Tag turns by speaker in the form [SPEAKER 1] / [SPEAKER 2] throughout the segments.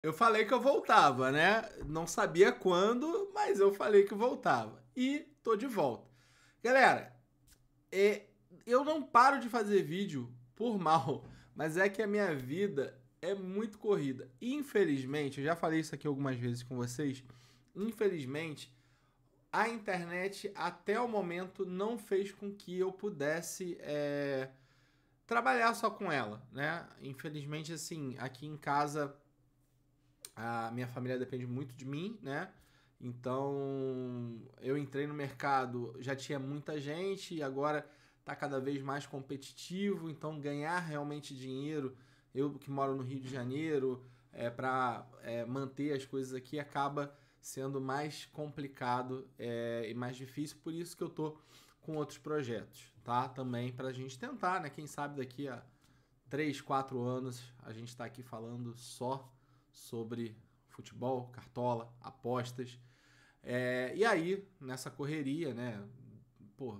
[SPEAKER 1] Eu falei que eu voltava, né? Não sabia quando, mas eu falei que voltava. E tô de volta. Galera, eu não paro de fazer vídeo por mal, mas é que a minha vida é muito corrida. Infelizmente, eu já falei isso aqui algumas vezes com vocês. Infelizmente, a internet até o momento não fez com que eu pudesse trabalhar só com ela, né? Infelizmente, assim, aqui em casa a minha família depende muito de mim, né? Então, eu entrei no mercado, já tinha muita gente e agora tá cada vez mais competitivo, então ganhar realmente dinheiro, eu que moro no Rio de Janeiro, para manter as coisas aqui acaba sendo mais complicado e mais difícil, por isso que eu tô com outros projetos, tá? Também pra gente tentar, né? Quem sabe daqui a 3, 4 anos a gente tá aqui falando só sobre futebol, cartola, apostas. E aí, nessa correria, né? Pô,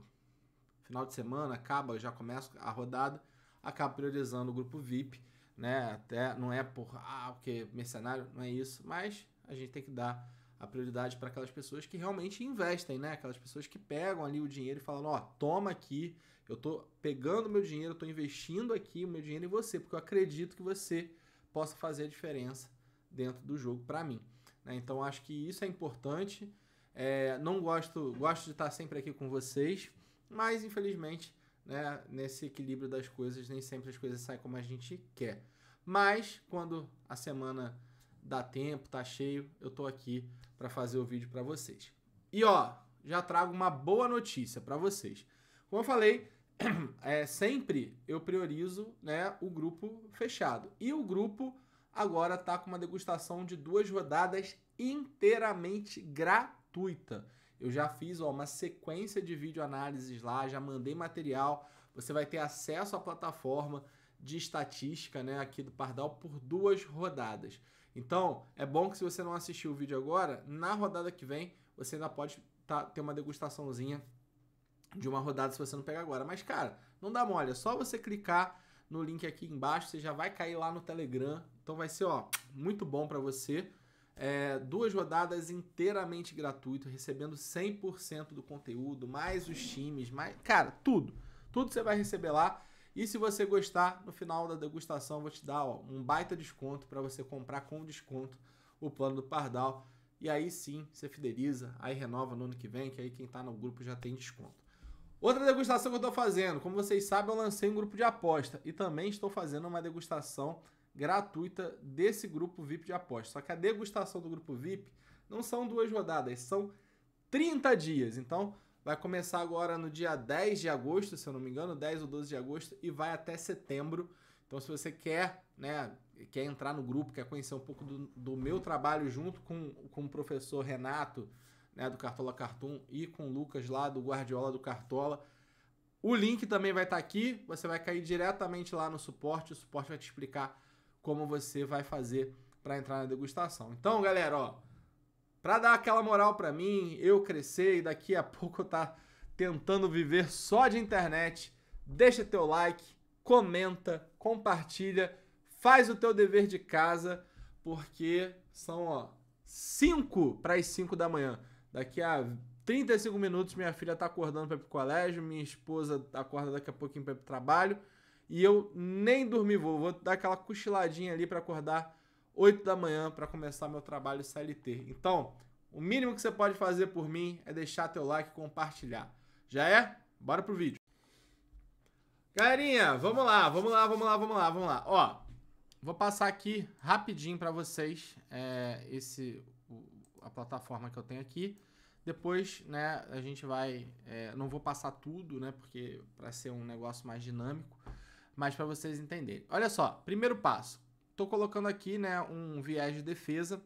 [SPEAKER 1] final de semana acaba, já começa a rodada, acaba priorizando o grupo VIP, né? Até não é porque mercenário, não é isso, mas a gente tem que dar a prioridade para aquelas pessoas que realmente investem, né? Aquelas pessoas que pegam ali o dinheiro e falam, ó, toma aqui, eu tô pegando meu dinheiro, eu tô investindo aqui o meu dinheiro em você, porque eu acredito que você possa fazer a diferença dentro do jogo para mim. Né? Então acho que isso é importante. Não gosto de estar sempre aqui com vocês, mas infelizmente, né, nesse equilíbrio das coisas, nem sempre as coisas saem como a gente quer. Mas quando a semana dá tempo, tá cheio, eu tô aqui para fazer o vídeo para vocês. E ó, já trago uma boa notícia para vocês. Como eu falei, sempre eu priorizo, né, o grupo fechado. E o grupo agora tá com uma degustação de 2 rodadas inteiramente gratuita. Eu já fiz uma sequência de videoanálises lá, já mandei material. Você vai ter acesso à plataforma de estatística, né, aqui do Pardal por 2 rodadas. Então, é bom que se você não assistiu o vídeo agora, na rodada que vem, você ainda pode ter uma degustaçãozinha de uma rodada se você não pegar agora. Mas, cara, não dá mole, é só você clicar no link aqui embaixo, você já vai cair lá no Telegram. Então vai ser, ó, muito bom para você. 2 rodadas inteiramente gratuito, recebendo 100% do conteúdo, mais os times, mais, cara, tudo. Tudo você vai receber lá. E se você gostar, no final da degustação eu vou te dar, ó, um baita desconto para você comprar com desconto o plano do Pardal. E aí sim, você fideliza, aí renova no ano que vem, que aí quem tá no grupo já tem desconto. Outra degustação que eu estou fazendo, como vocês sabem, eu lancei um grupo de aposta e também estou fazendo uma degustação gratuita desse grupo VIP de aposta. Só que a degustação do grupo VIP não são 2 rodadas, são 30 dias. Então, vai começar agora no dia 10 de agosto, se eu não me engano, 10 ou 12 de agosto, e vai até setembro. Então, se você quer, né, quer entrar no grupo, quer conhecer um pouco do meu trabalho junto com o professor Renato, né, do Cartola Cartoon, e com o Lucas lá do Guardiola do Cartola. O link também vai estar aqui, você vai cair diretamente lá no suporte, o suporte vai te explicar como você vai fazer para entrar na degustação. Então, galera, ó, para dar aquela moral para mim, eu crescer e daqui a pouco eu tá tentando viver só de internet, deixa teu like, comenta, compartilha, faz o teu dever de casa, porque são, ó, 5 para as 5 da manhã. Daqui a 35 minutos minha filha tá acordando para ir pro colégio, minha esposa acorda daqui a pouquinho para ir pro trabalho, e eu nem dormi vou dar aquela cochiladinha ali para acordar 8 da manhã para começar meu trabalho CLT. Então, o mínimo que você pode fazer por mim é deixar teu like e compartilhar. Já é? Bora pro vídeo. Galerinha, vamos lá, vamos lá, vamos lá, vamos lá, vamos lá. Ó, vou passar aqui rapidinho para vocês a plataforma que eu tenho aqui. Depois, né, a gente vai... não vou passar tudo, né, porque para ser um negócio mais dinâmico, mas para vocês entenderem. Olha só, primeiro passo. Tô colocando aqui, né, um viés de defesa.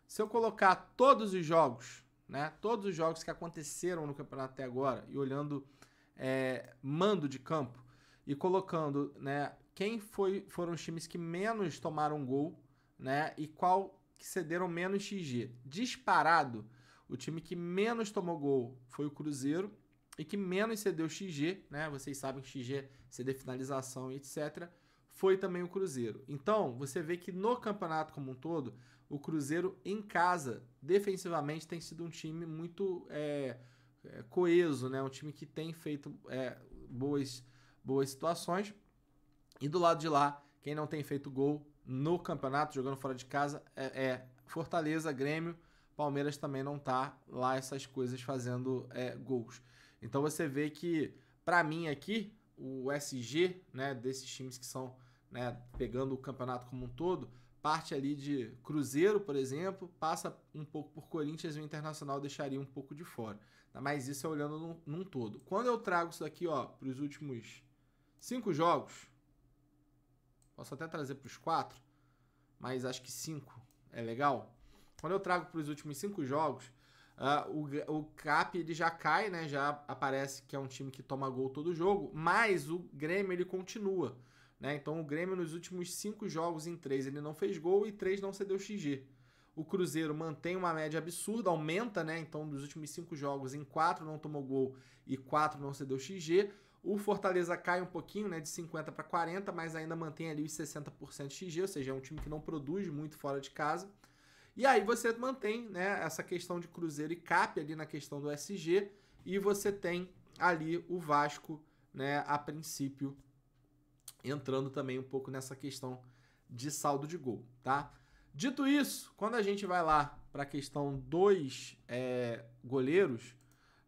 [SPEAKER 1] Se eu colocar todos os jogos, né, todos os jogos que aconteceram no campeonato até agora, e olhando mando de campo, e colocando, né, quem foram os times que menos tomaram gol, né, e qual que cederam menos XG. Disparado, o time que menos tomou gol foi o Cruzeiro e que menos cedeu XG, né? Vocês sabem que XG ceder finalização e etc. foi também o Cruzeiro. Então, você vê que no campeonato como um todo, o Cruzeiro em casa, defensivamente, tem sido um time muito coeso, né? Um time que tem feito boas situações. E do lado de lá, quem não tem feito gol no campeonato, jogando fora de casa, Fortaleza, Grêmio, Palmeiras também não tá lá essas coisas fazendo gols. Então você vê que, para mim aqui, o SG, né, desses times que são, né, pegando o campeonato como um todo, parte ali de Cruzeiro, por exemplo, passa um pouco por Corinthians e o Internacional deixaria um pouco de fora. Mas isso é olhando num todo. Quando eu trago isso daqui, ó, para os últimos 5 jogos, posso até trazer para os 4, mas acho que 5 é legal. Quando eu trago para os últimos 5 jogos, o CAP ele já cai, né? Já aparece que é um time que toma gol todo jogo, mas o Grêmio ele continua, né? Então o Grêmio nos últimos 5 jogos, em 3 ele não fez gol e 3 não cedeu XG. O Cruzeiro mantém uma média absurda, aumenta, né? Então dos últimos 5 jogos, em 4 não tomou gol e 4 não cedeu XG. O Fortaleza cai um pouquinho, né, de 50 para 40, mas ainda mantém ali os 60% XG, ou seja, é um time que não produz muito fora de casa. E aí você mantém, né, essa questão de Cruzeiro e CAP ali na questão do SG, e você tem ali o Vasco, né, a princípio, entrando também um pouco nessa questão de saldo de gol, tá? Dito isso, quando a gente vai lá para a questão dos goleiros,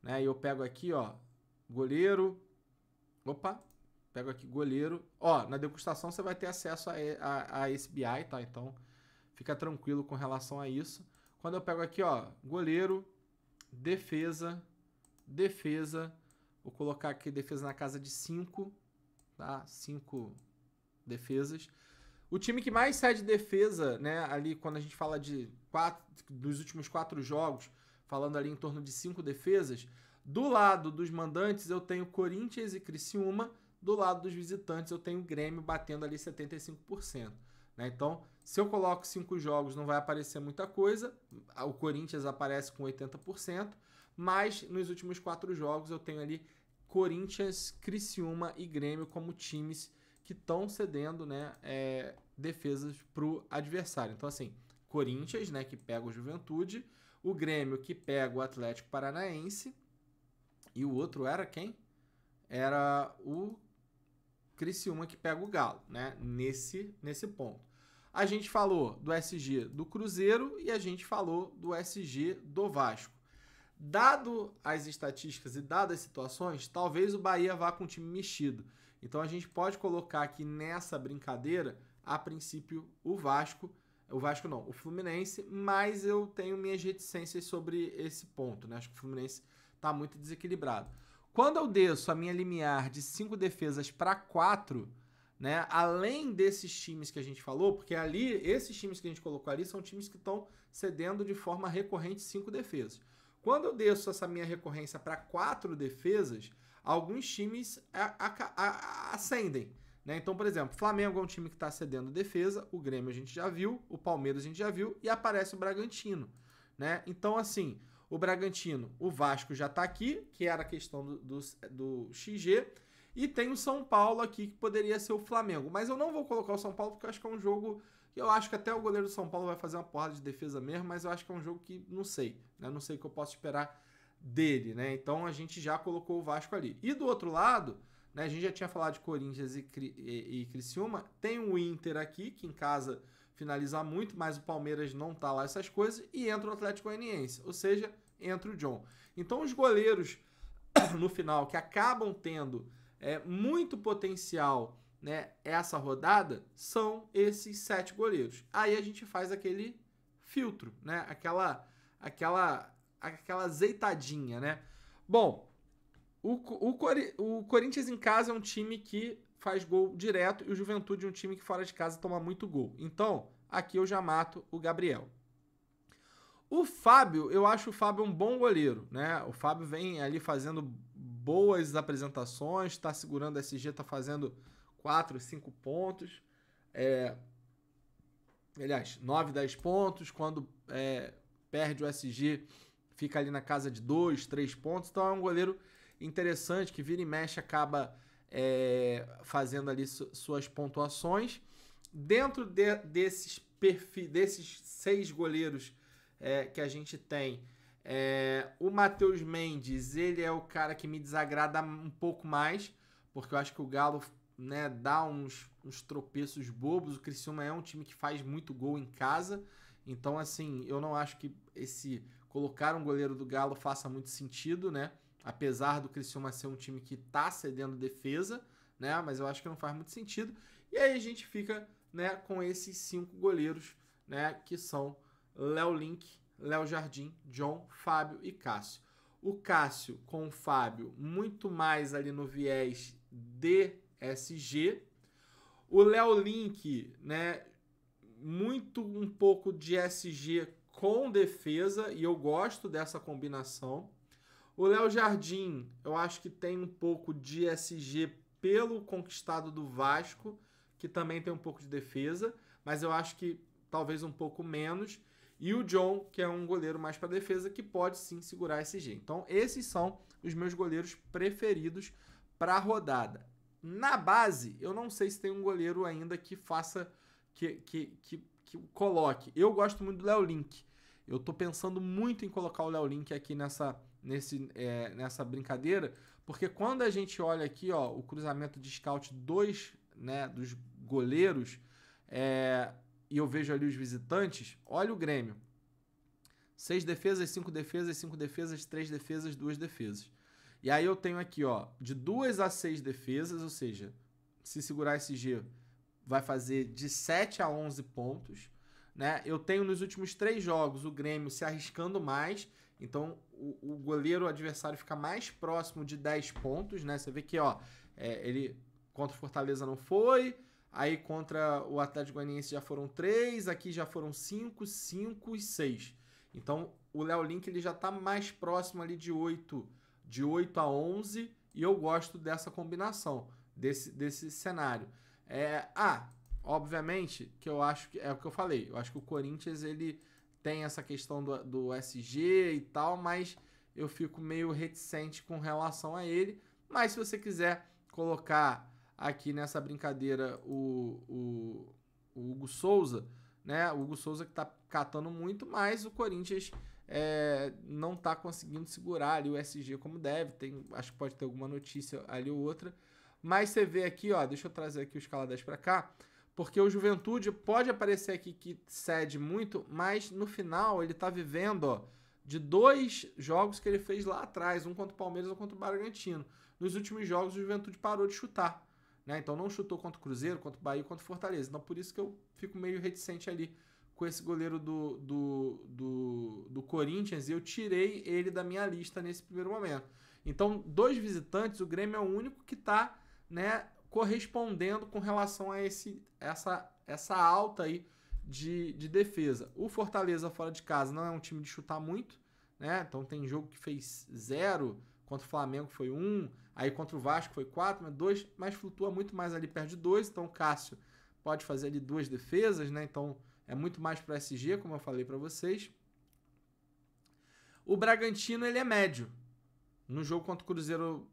[SPEAKER 1] né, eu pego aqui, ó, goleiro... Opa, pego aqui goleiro. Ó, na degustação você vai ter acesso a esse BI, tá? Então, fica tranquilo com relação a isso. Quando eu pego aqui, ó, goleiro, defesa, vou colocar aqui defesa na casa de 5, tá? 5 defesas. O time que mais cede defesa, né, ali quando a gente fala de dos últimos 4 jogos, falando ali em torno de 5 defesas, do lado dos mandantes eu tenho Corinthians e Criciúma, do lado dos visitantes eu tenho Grêmio batendo ali 75%. Né? Então, se eu coloco 5 jogos não vai aparecer muita coisa, o Corinthians aparece com 80%, mas nos últimos 4 jogos eu tenho ali Corinthians, Criciúma e Grêmio como times que estão cedendo, né, defesas para o adversário. Então, assim, Corinthians, né, que pega o Juventude, o Grêmio que pega o Atlético Paranaense, e o outro era quem? Era o Criciúma que pega o Galo, né? Nesse ponto. A gente falou do SG do Cruzeiro e a gente falou do SG do Vasco. Dado as estatísticas e dadas as situações, talvez o Bahia vá com um time mexido. Então a gente pode colocar aqui nessa brincadeira, a princípio, o Vasco não, o Fluminense, mas eu tenho minhas reticências sobre esse ponto, né? Acho que o Fluminense tá muito desequilibrado. Quando eu desço a minha limiar de 5 defesas para 4, né, além desses times que a gente falou, porque ali, esses times que a gente colocou ali são times que estão cedendo de forma recorrente 5 defesas. Quando eu desço essa minha recorrência para 4 defesas, alguns times ascendem. Né? Então, por exemplo, Flamengo é um time que está cedendo defesa, o Grêmio a gente já viu, o Palmeiras a gente já viu, e aparece o Bragantino. Né? Então, assim, o Bragantino, o Vasco já está aqui, que era a questão do XG, e tem o São Paulo aqui, que poderia ser o Flamengo. Mas eu não vou colocar o São Paulo, porque eu acho que é um jogo que eu acho que até o goleiro do São Paulo vai fazer uma porrada de defesa mesmo, mas eu acho que é um jogo que não sei, né? Não sei o que eu posso esperar dele, né? Então a gente já colocou o Vasco ali. E do outro lado, né, a gente já tinha falado de Corinthians e Criciúma, tem o Inter aqui, que em casa finaliza muito, mas o Palmeiras não tá lá essas coisas, e entra o Atlético Goianiense, ou seja, entra o John. Então os goleiros no final que acabam tendo muito potencial, né, essa rodada, são esses 7 goleiros. Aí a gente faz aquele filtro, né, aquela azeitadinha, né. Bom, o Corinthians em casa é um time que faz gol direto e o Juventude é um time que fora de casa toma muito gol. Então, aqui eu já mato o Gabriel. O Fábio, eu acho o Fábio um bom goleiro, né? O Fábio vem ali fazendo boas apresentações, está segurando a SG, está fazendo 4, 5 pontos. Aliás, 9, 10 pontos. Quando perde o SG, fica ali na casa de 2, 3 pontos. Então é um goleiro interessante que vira e mexe, acaba fazendo ali suas pontuações. Dentro desses 6 goleiros que a gente tem, o Matheus Mendes, ele é o cara que me desagrada um pouco mais, porque eu acho que o Galo, né, dá uns tropeços bobos. O Criciúma é um time que faz muito gol em casa, então assim, eu não acho que colocar um goleiro do Galo faça muito sentido, né? Apesar do Criciúma ser um time que tá cedendo defesa, né? Mas eu acho que não faz muito sentido. E aí a gente fica, né, com esses 5 goleiros, né, que são Léo Link, Léo Jardim, John, Fábio e Cássio. O Cássio com o Fábio muito mais ali no viés de SG. O Léo Link, né, um pouco de SG com defesa, e eu gosto dessa combinação. O Léo Jardim, eu acho que tem um pouco de SG pelo conquistado do Vasco, que também tem um pouco de defesa, mas eu acho que talvez um pouco menos. E o John, que é um goleiro mais para defesa, que pode sim segurar SG. Então, esses são os meus goleiros preferidos para a rodada. Na base, eu não sei se tem um goleiro ainda que faça, que coloque. Eu gosto muito do Léo Link. Eu tô pensando muito em colocar o Léo Link aqui nessa brincadeira, porque quando a gente olha aqui, ó, o cruzamento de scout dos goleiros, e eu vejo ali os visitantes, olha o Grêmio. 6 defesas, 5 defesas, 5 defesas, 3 defesas, 2 defesas. E aí eu tenho aqui, ó, de 2 a 6 defesas, ou seja, se segurar esse G, vai fazer de 7 a 11 pontos, né? Eu tenho nos últimos 3 jogos o Grêmio se arriscando mais, então o goleiro adversário fica mais próximo de 10 pontos, né? Você vê que, ó, ele contra o Fortaleza não foi, aí contra o Atlético Goianiense já foram 3, aqui já foram 5, 5 e 6. Então o Léo Link ele já está mais próximo ali de 8 a 11, e eu gosto dessa combinação, desse cenário. Obviamente que eu acho que é o que eu falei, eu acho que o Corinthians ele tem essa questão do SG e tal, mas eu fico meio reticente com relação a ele. Mas se você quiser colocar aqui nessa brincadeira o Hugo Souza, né? O Hugo Souza que tá catando muito, mas o Corinthians não tá conseguindo segurar ali o SG como deve. Acho que pode ter alguma notícia ali ou outra. Mas você vê aqui, ó, deixa eu trazer aqui o escala 10 para cá, porque o Juventude pode aparecer aqui que cede muito, mas no final ele tá vivendo, ó, de 2 jogos que ele fez lá atrás, um contra o Palmeiras e um contra o Bragantino. Nos últimos jogos o Juventude parou de chutar, né? Então não chutou contra o Cruzeiro, contra o Bahia, contra o Fortaleza. Então por isso que eu fico meio reticente ali com esse goleiro do Corinthians, e eu tirei ele da minha lista nesse primeiro momento. Então, 2 visitantes, o Grêmio é o único que tá, né, correspondendo com relação a essa alta aí de defesa. O Fortaleza fora de casa não é um time de chutar muito, né? Então tem jogo que fez 0, contra o Flamengo foi 1, aí contra o Vasco foi 4, 2, mas flutua muito mais ali perto de 2, então o Cássio pode fazer ali 2 defesas, né? Então é muito mais para o SG, como eu falei para vocês. O Bragantino ele é médio. No jogo contra o Cruzeiro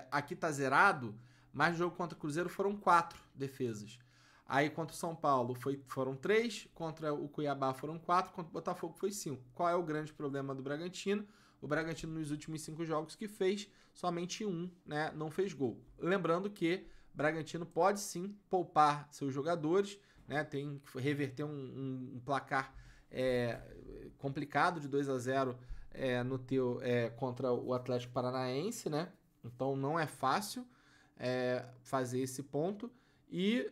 [SPEAKER 1] aqui tá zerado, mas no jogo contra o Cruzeiro foram 4 defesas. Aí contra o São Paulo foram 3, contra o Cuiabá foram 4, contra o Botafogo foi 5. Qual é o grande problema do Bragantino? O Bragantino nos últimos 5 jogos que fez, somente 1, né, não fez gol. Lembrando que o Bragantino pode sim poupar seus jogadores, né, tem que reverter um placar complicado de 2 a 0 contra o Atlético Paranaense, né? Então não é fácil fazer esse ponto. E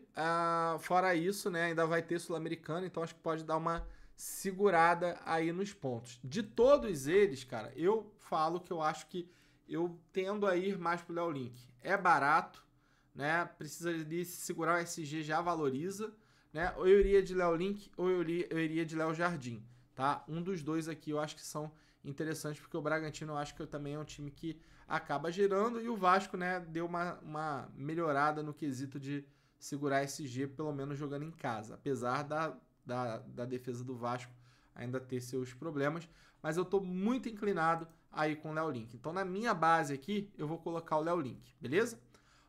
[SPEAKER 1] fora isso, né, ainda vai ter Sul-Americano, então acho que pode dar uma segurada aí nos pontos. De todos eles, cara, eu falo que eu acho que eu tendo a ir mais pro Léo Link. É barato, né? Precisa de segurar o SG, já valoriza, né? Ou eu iria de Léo Link ou eu iria de Léo Jardim, tá? Um dos dois aqui eu acho que são interessantes, porque o Bragantino eu acho que também é um time que acaba girando, e o Vasco, né, deu uma melhorada no quesito de segurar SG, pelo menos jogando em casa, apesar da defesa do Vasco ainda ter seus problemas, mas eu tô muito inclinado aí com o Léo Link. Então na minha base aqui eu vou colocar o Léo Link, beleza?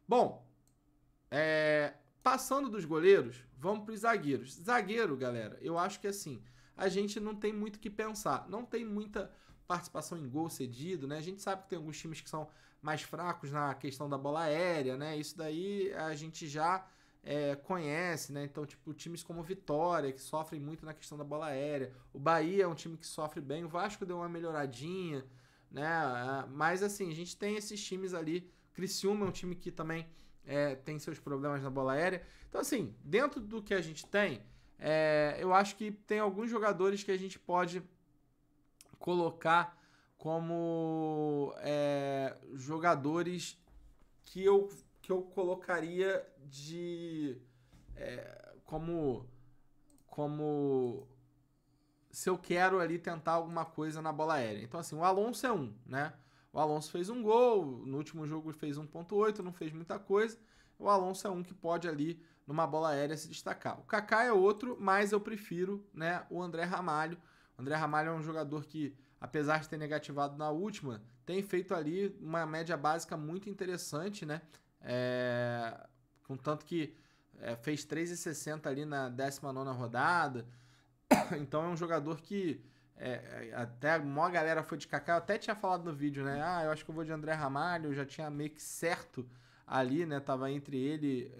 [SPEAKER 1] Bom, passando dos goleiros, vamos para os zagueiros. Zagueiro, galera, eu acho que assim, a gente não tem muito o que pensar. Não tem muita participação em gol cedido, né? A gente sabe que tem alguns times que são mais fracos na questão da bola aérea, né? Isso daí a gente já conhece, né? Então, tipo, times como Vitória, que sofrem muito na questão da bola aérea. O Bahia é um time que sofre bem. O Vasco deu uma melhoradinha, né? Mas, assim, a gente tem esses times ali. Criciúma é um time que também tem seus problemas na bola aérea. Então, assim, dentro do que a gente tem, eu acho que tem alguns jogadores que a gente pode colocar como jogadores que eu colocaria como se eu quero ali tentar alguma coisa na bola aérea. Então, assim, o Alonso é um, né? O Alonso fez um gol, no último jogo fez 1.8, não fez muita coisa. O Alonso é um que pode ali, numa bola aérea, se destacar. O Kaká é outro, mas eu prefiro, né, o André Ramalho. O André Ramalho é um jogador que, apesar de ter negativado na última, tem feito ali uma média básica muito interessante, né? Contanto que fez 3,60 ali na 19ª rodada. Então é um jogador que até a maior galera foi de Kaká. Eu até tinha falado no vídeo, né? Eu acho que eu vou de André Ramalho. Eu já tinha meio que certo ali, né? Tava entre ele,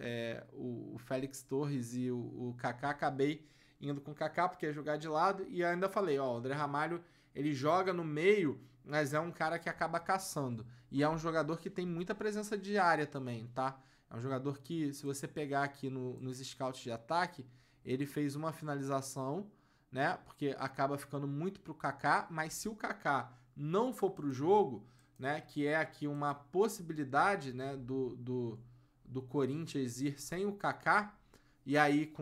[SPEAKER 1] o Félix Torres e o Kaká. Acabei indo com o Kaká porque ia jogar de lado. E ainda falei, ó, o André Ramalho, ele joga no meio, mas é um cara que acaba caçando. E é um jogador que tem muita presença de área também, tá? É um jogador que, se você pegar aqui nos scouts de ataque, ele fez uma finalização, né? Porque acaba ficando muito pro Kaká, mas se o Kaká não for pro jogo, né? Que é aqui uma possibilidade, né? Do Corinthians ir sem o Kaká, e aí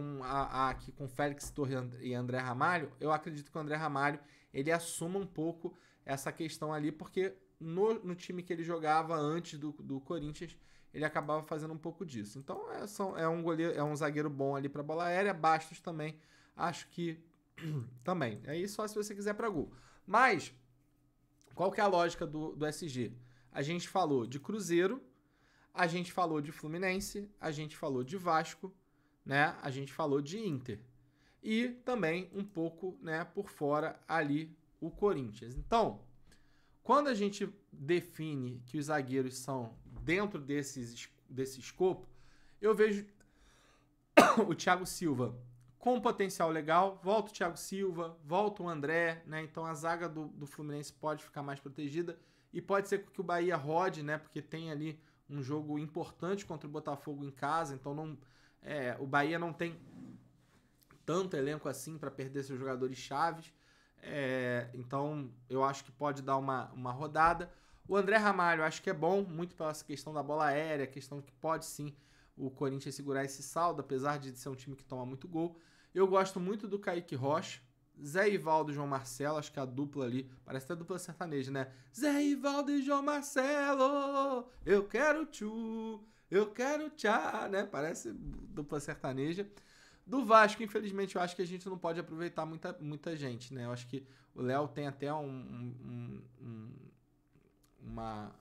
[SPEAKER 1] aqui com Félix Torres e André Ramalho, eu acredito que o André Ramalho ele assuma um pouco essa questão ali, porque no time que ele jogava antes do Corinthians, ele acabava fazendo um pouco disso. Então é um zagueiro bom ali para bola aérea. Bastos também, acho que também. Aí só se você quiser para gol. Mas qual que é a lógica do SG? A gente falou de Cruzeiro, a gente falou de Fluminense, a gente falou de Vasco, né? A gente falou de Inter. E também um pouco, né, por fora ali o Corinthians. Então, quando a gente define que os zagueiros são dentro desse escopo, eu vejo o Thiago Silva com potencial legal, volta o Thiago Silva, volta o André, né? Então a zaga do Fluminense pode ficar mais protegida e pode ser que o Bahia rode, né? Porque tem ali um jogo importante contra o Botafogo em casa, então o Bahia não tem tanto elenco assim para perder seus jogadores chaves. Então eu acho que pode dar uma rodada. O André Ramalho acho que é bom, muito pela questão da bola aérea, questão que pode sim o Corinthians segurar esse saldo, apesar de ser um time que toma muito gol. Eu gosto muito do Kaique Rocha, Zé Ivaldo e João Marcelo, acho que a dupla ali, parece até dupla sertaneja, né? Zé Ivaldo e João Marcelo, eu quero tchá, né? Parece dupla sertaneja. Do Vasco, infelizmente, eu acho que a gente não pode aproveitar muita gente, né? Eu acho que o Léo tem até uma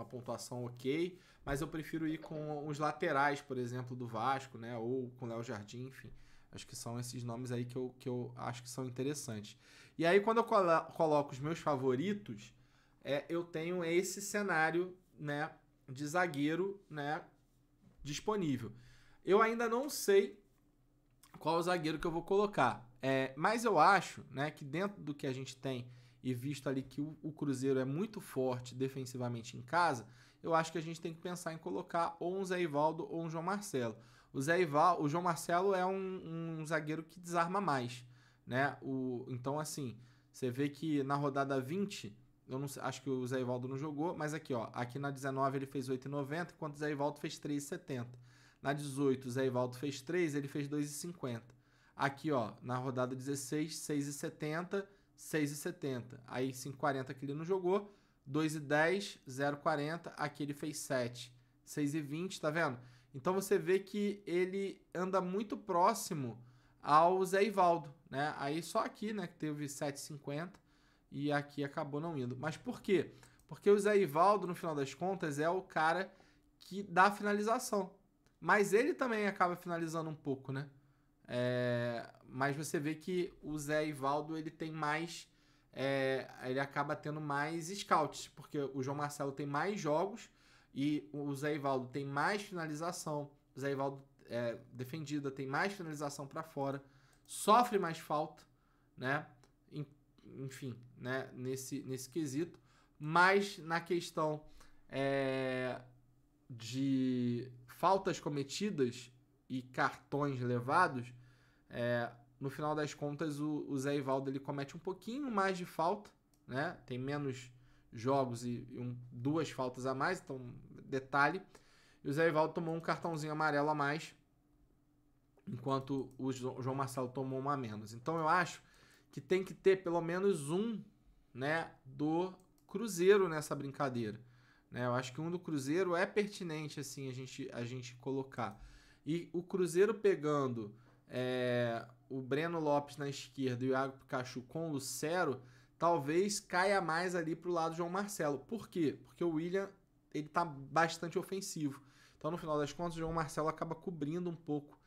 [SPEAKER 1] pontuação ok, mas eu prefiro ir com os laterais, por exemplo, do Vasco, né? Ou com o Léo Jardim, enfim. Acho que são esses nomes aí que eu acho que são interessantes. E aí, quando eu coloco os meus favoritos, eu tenho esse cenário, né, de zagueiro, né, disponível. Eu ainda não sei qual o zagueiro que eu vou colocar. Mas eu acho, né, que dentro do que a gente tem e visto ali que o Cruzeiro é muito forte defensivamente em casa, eu acho que a gente tem que pensar em colocar ou um Zé Ivaldo ou um João Marcelo. O João Marcelo é um zagueiro que desarma mais, né? Então, assim, você vê que na rodada 20, eu não sei, acho que o Zé Ivaldo não jogou, mas aqui, ó, aqui na 19 ele fez 8,90, enquanto o Zé Ivaldo fez 3,70. Na 18, o Zé Ivaldo fez 3, ele fez 2,50. Aqui, ó, na rodada 16, 6,70, 6,70. Aí 5,40 que ele não jogou, 2,10, 0,40. Aqui ele fez 7, 6,20, tá vendo? Então você vê que ele anda muito próximo ao Zé Ivaldo, né? Aí só aqui, né, que teve 7,50 e aqui acabou não indo. Mas por quê? Porque o Zé Ivaldo, no final das contas, é o cara que dá finalização. Mas ele também acaba finalizando um pouco, né? Mas você vê que o Zé Ivaldo, ele tem mais... ele acaba tendo mais scouts, porque o João Marcelo tem mais jogos e o Zé Ivaldo tem mais finalização. O Zé Ivaldo defendida, tem mais finalização para fora, sofre mais falta, né? Enfim, né? Nesse quesito. Mas na questão de faltas cometidas e cartões levados, no final das contas o Zé Ivaldo ele comete um pouquinho mais de falta, né? Tem menos jogos e duas faltas a mais, então detalhe. E o Zé Ivaldo tomou um cartãozinho amarelo a mais, enquanto o João Marcelo tomou uma a menos. Então eu acho que tem que ter pelo menos um, né, do Cruzeiro nessa brincadeira. Né? Eu acho que um do Cruzeiro é pertinente assim a gente colocar. E o Cruzeiro pegando o Breno Lopes na esquerda e o Iago Pikachu com o Lucero, talvez caia mais ali pro lado do João Marcelo. Por quê? Porque o William ele tá bastante ofensivo. Então, no final das contas, o João Marcelo acaba cobrindo um pouco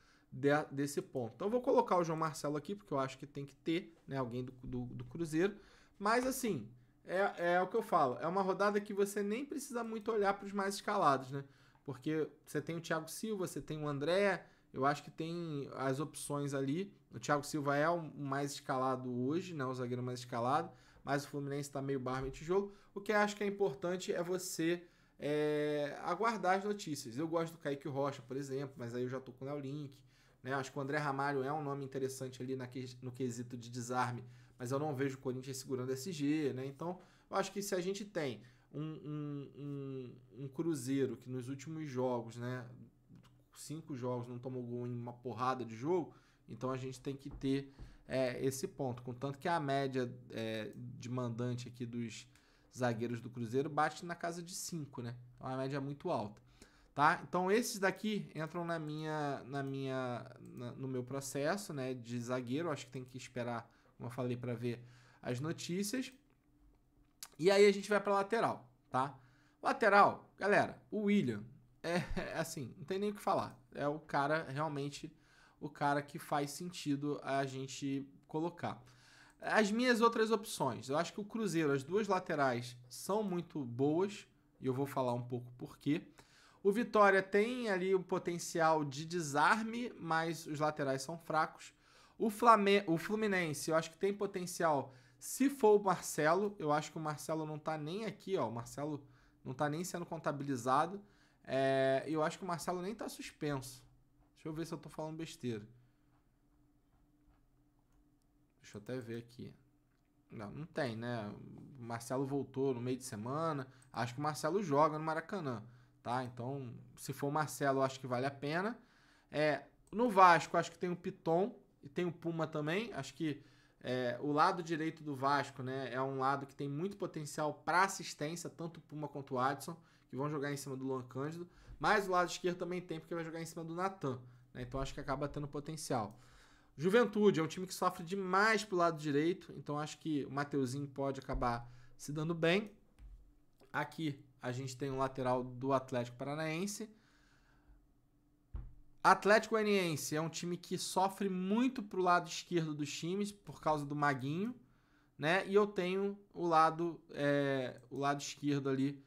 [SPEAKER 1] desse ponto. Então, eu vou colocar o João Marcelo aqui, porque eu acho que tem que ter, né, alguém do Cruzeiro. Mas, assim, é o que eu falo. É uma rodada que você nem precisa muito olhar para os mais escalados, né? Porque você tem o Thiago Silva, você tem o André, eu acho que tem as opções ali. O Thiago Silva é o mais escalado hoje, né? O zagueiro mais escalado. Mas o Fluminense está meio barro em tijolo. O que eu acho que é importante é você aguardar as notícias. Eu gosto do Kaique Rocha, por exemplo, mas aí eu já tô com o Léo Link. Né? Acho que o André Ramalho é um nome interessante ali no quesito de desarme, mas eu não vejo o Corinthians segurando SG. Né? Então, eu acho que se a gente tem um Cruzeiro que nos últimos jogos, né, 5 jogos, não tomou gol em uma porrada de jogo, então a gente tem que ter esse ponto. Contanto que a média de mandante aqui dos zagueiros do Cruzeiro bate na casa de 5, né? Então a média é muito alta, tá? Então esses daqui entram no meu processo, né, de zagueiro. Acho que tem que esperar, como eu falei, para ver as notícias. E aí a gente vai para lateral, tá? Lateral, galera, o William assim, não tem nem o que falar. É o cara, realmente, o cara que faz sentido a gente colocar. As minhas outras opções, eu acho que o Cruzeiro, as duas laterais são muito boas, e eu vou falar um pouco por quê. O Vitória tem ali o potencial de desarme, mas os laterais são fracos. O Fluminense, eu acho que tem potencial se for o Marcelo. Eu acho que o Marcelo não tá nem aqui, ó. O Marcelo não tá nem sendo contabilizado. Eu acho que o Marcelo nem tá suspenso. Deixa eu ver se eu tô falando besteira. Deixa eu até ver aqui. Não tem, né? O Marcelo voltou no meio de semana. Acho que o Marcelo joga no Maracanã, tá? Então, se for o Marcelo, eu acho que vale a pena. No Vasco, acho que tem o Piton e tem o Puma também. Acho que o lado direito do Vasco, né, é um lado que tem muito potencial para assistência, tanto o Puma quanto o Adson, que vão jogar em cima do Luan Cândido. Mas o lado esquerdo também tem, porque vai jogar em cima do Natan, né? Então, acho que acaba tendo potencial. Juventude é um time que sofre demais pro lado direito, então acho que o Mateuzinho pode acabar se dando bem. Aqui a gente tem um lateral do Atlético Paranaense. Atlético Goianiense é um time que sofre muito pro lado esquerdo dos times por causa do Maguinho, né? E eu tenho o lado esquerdo ali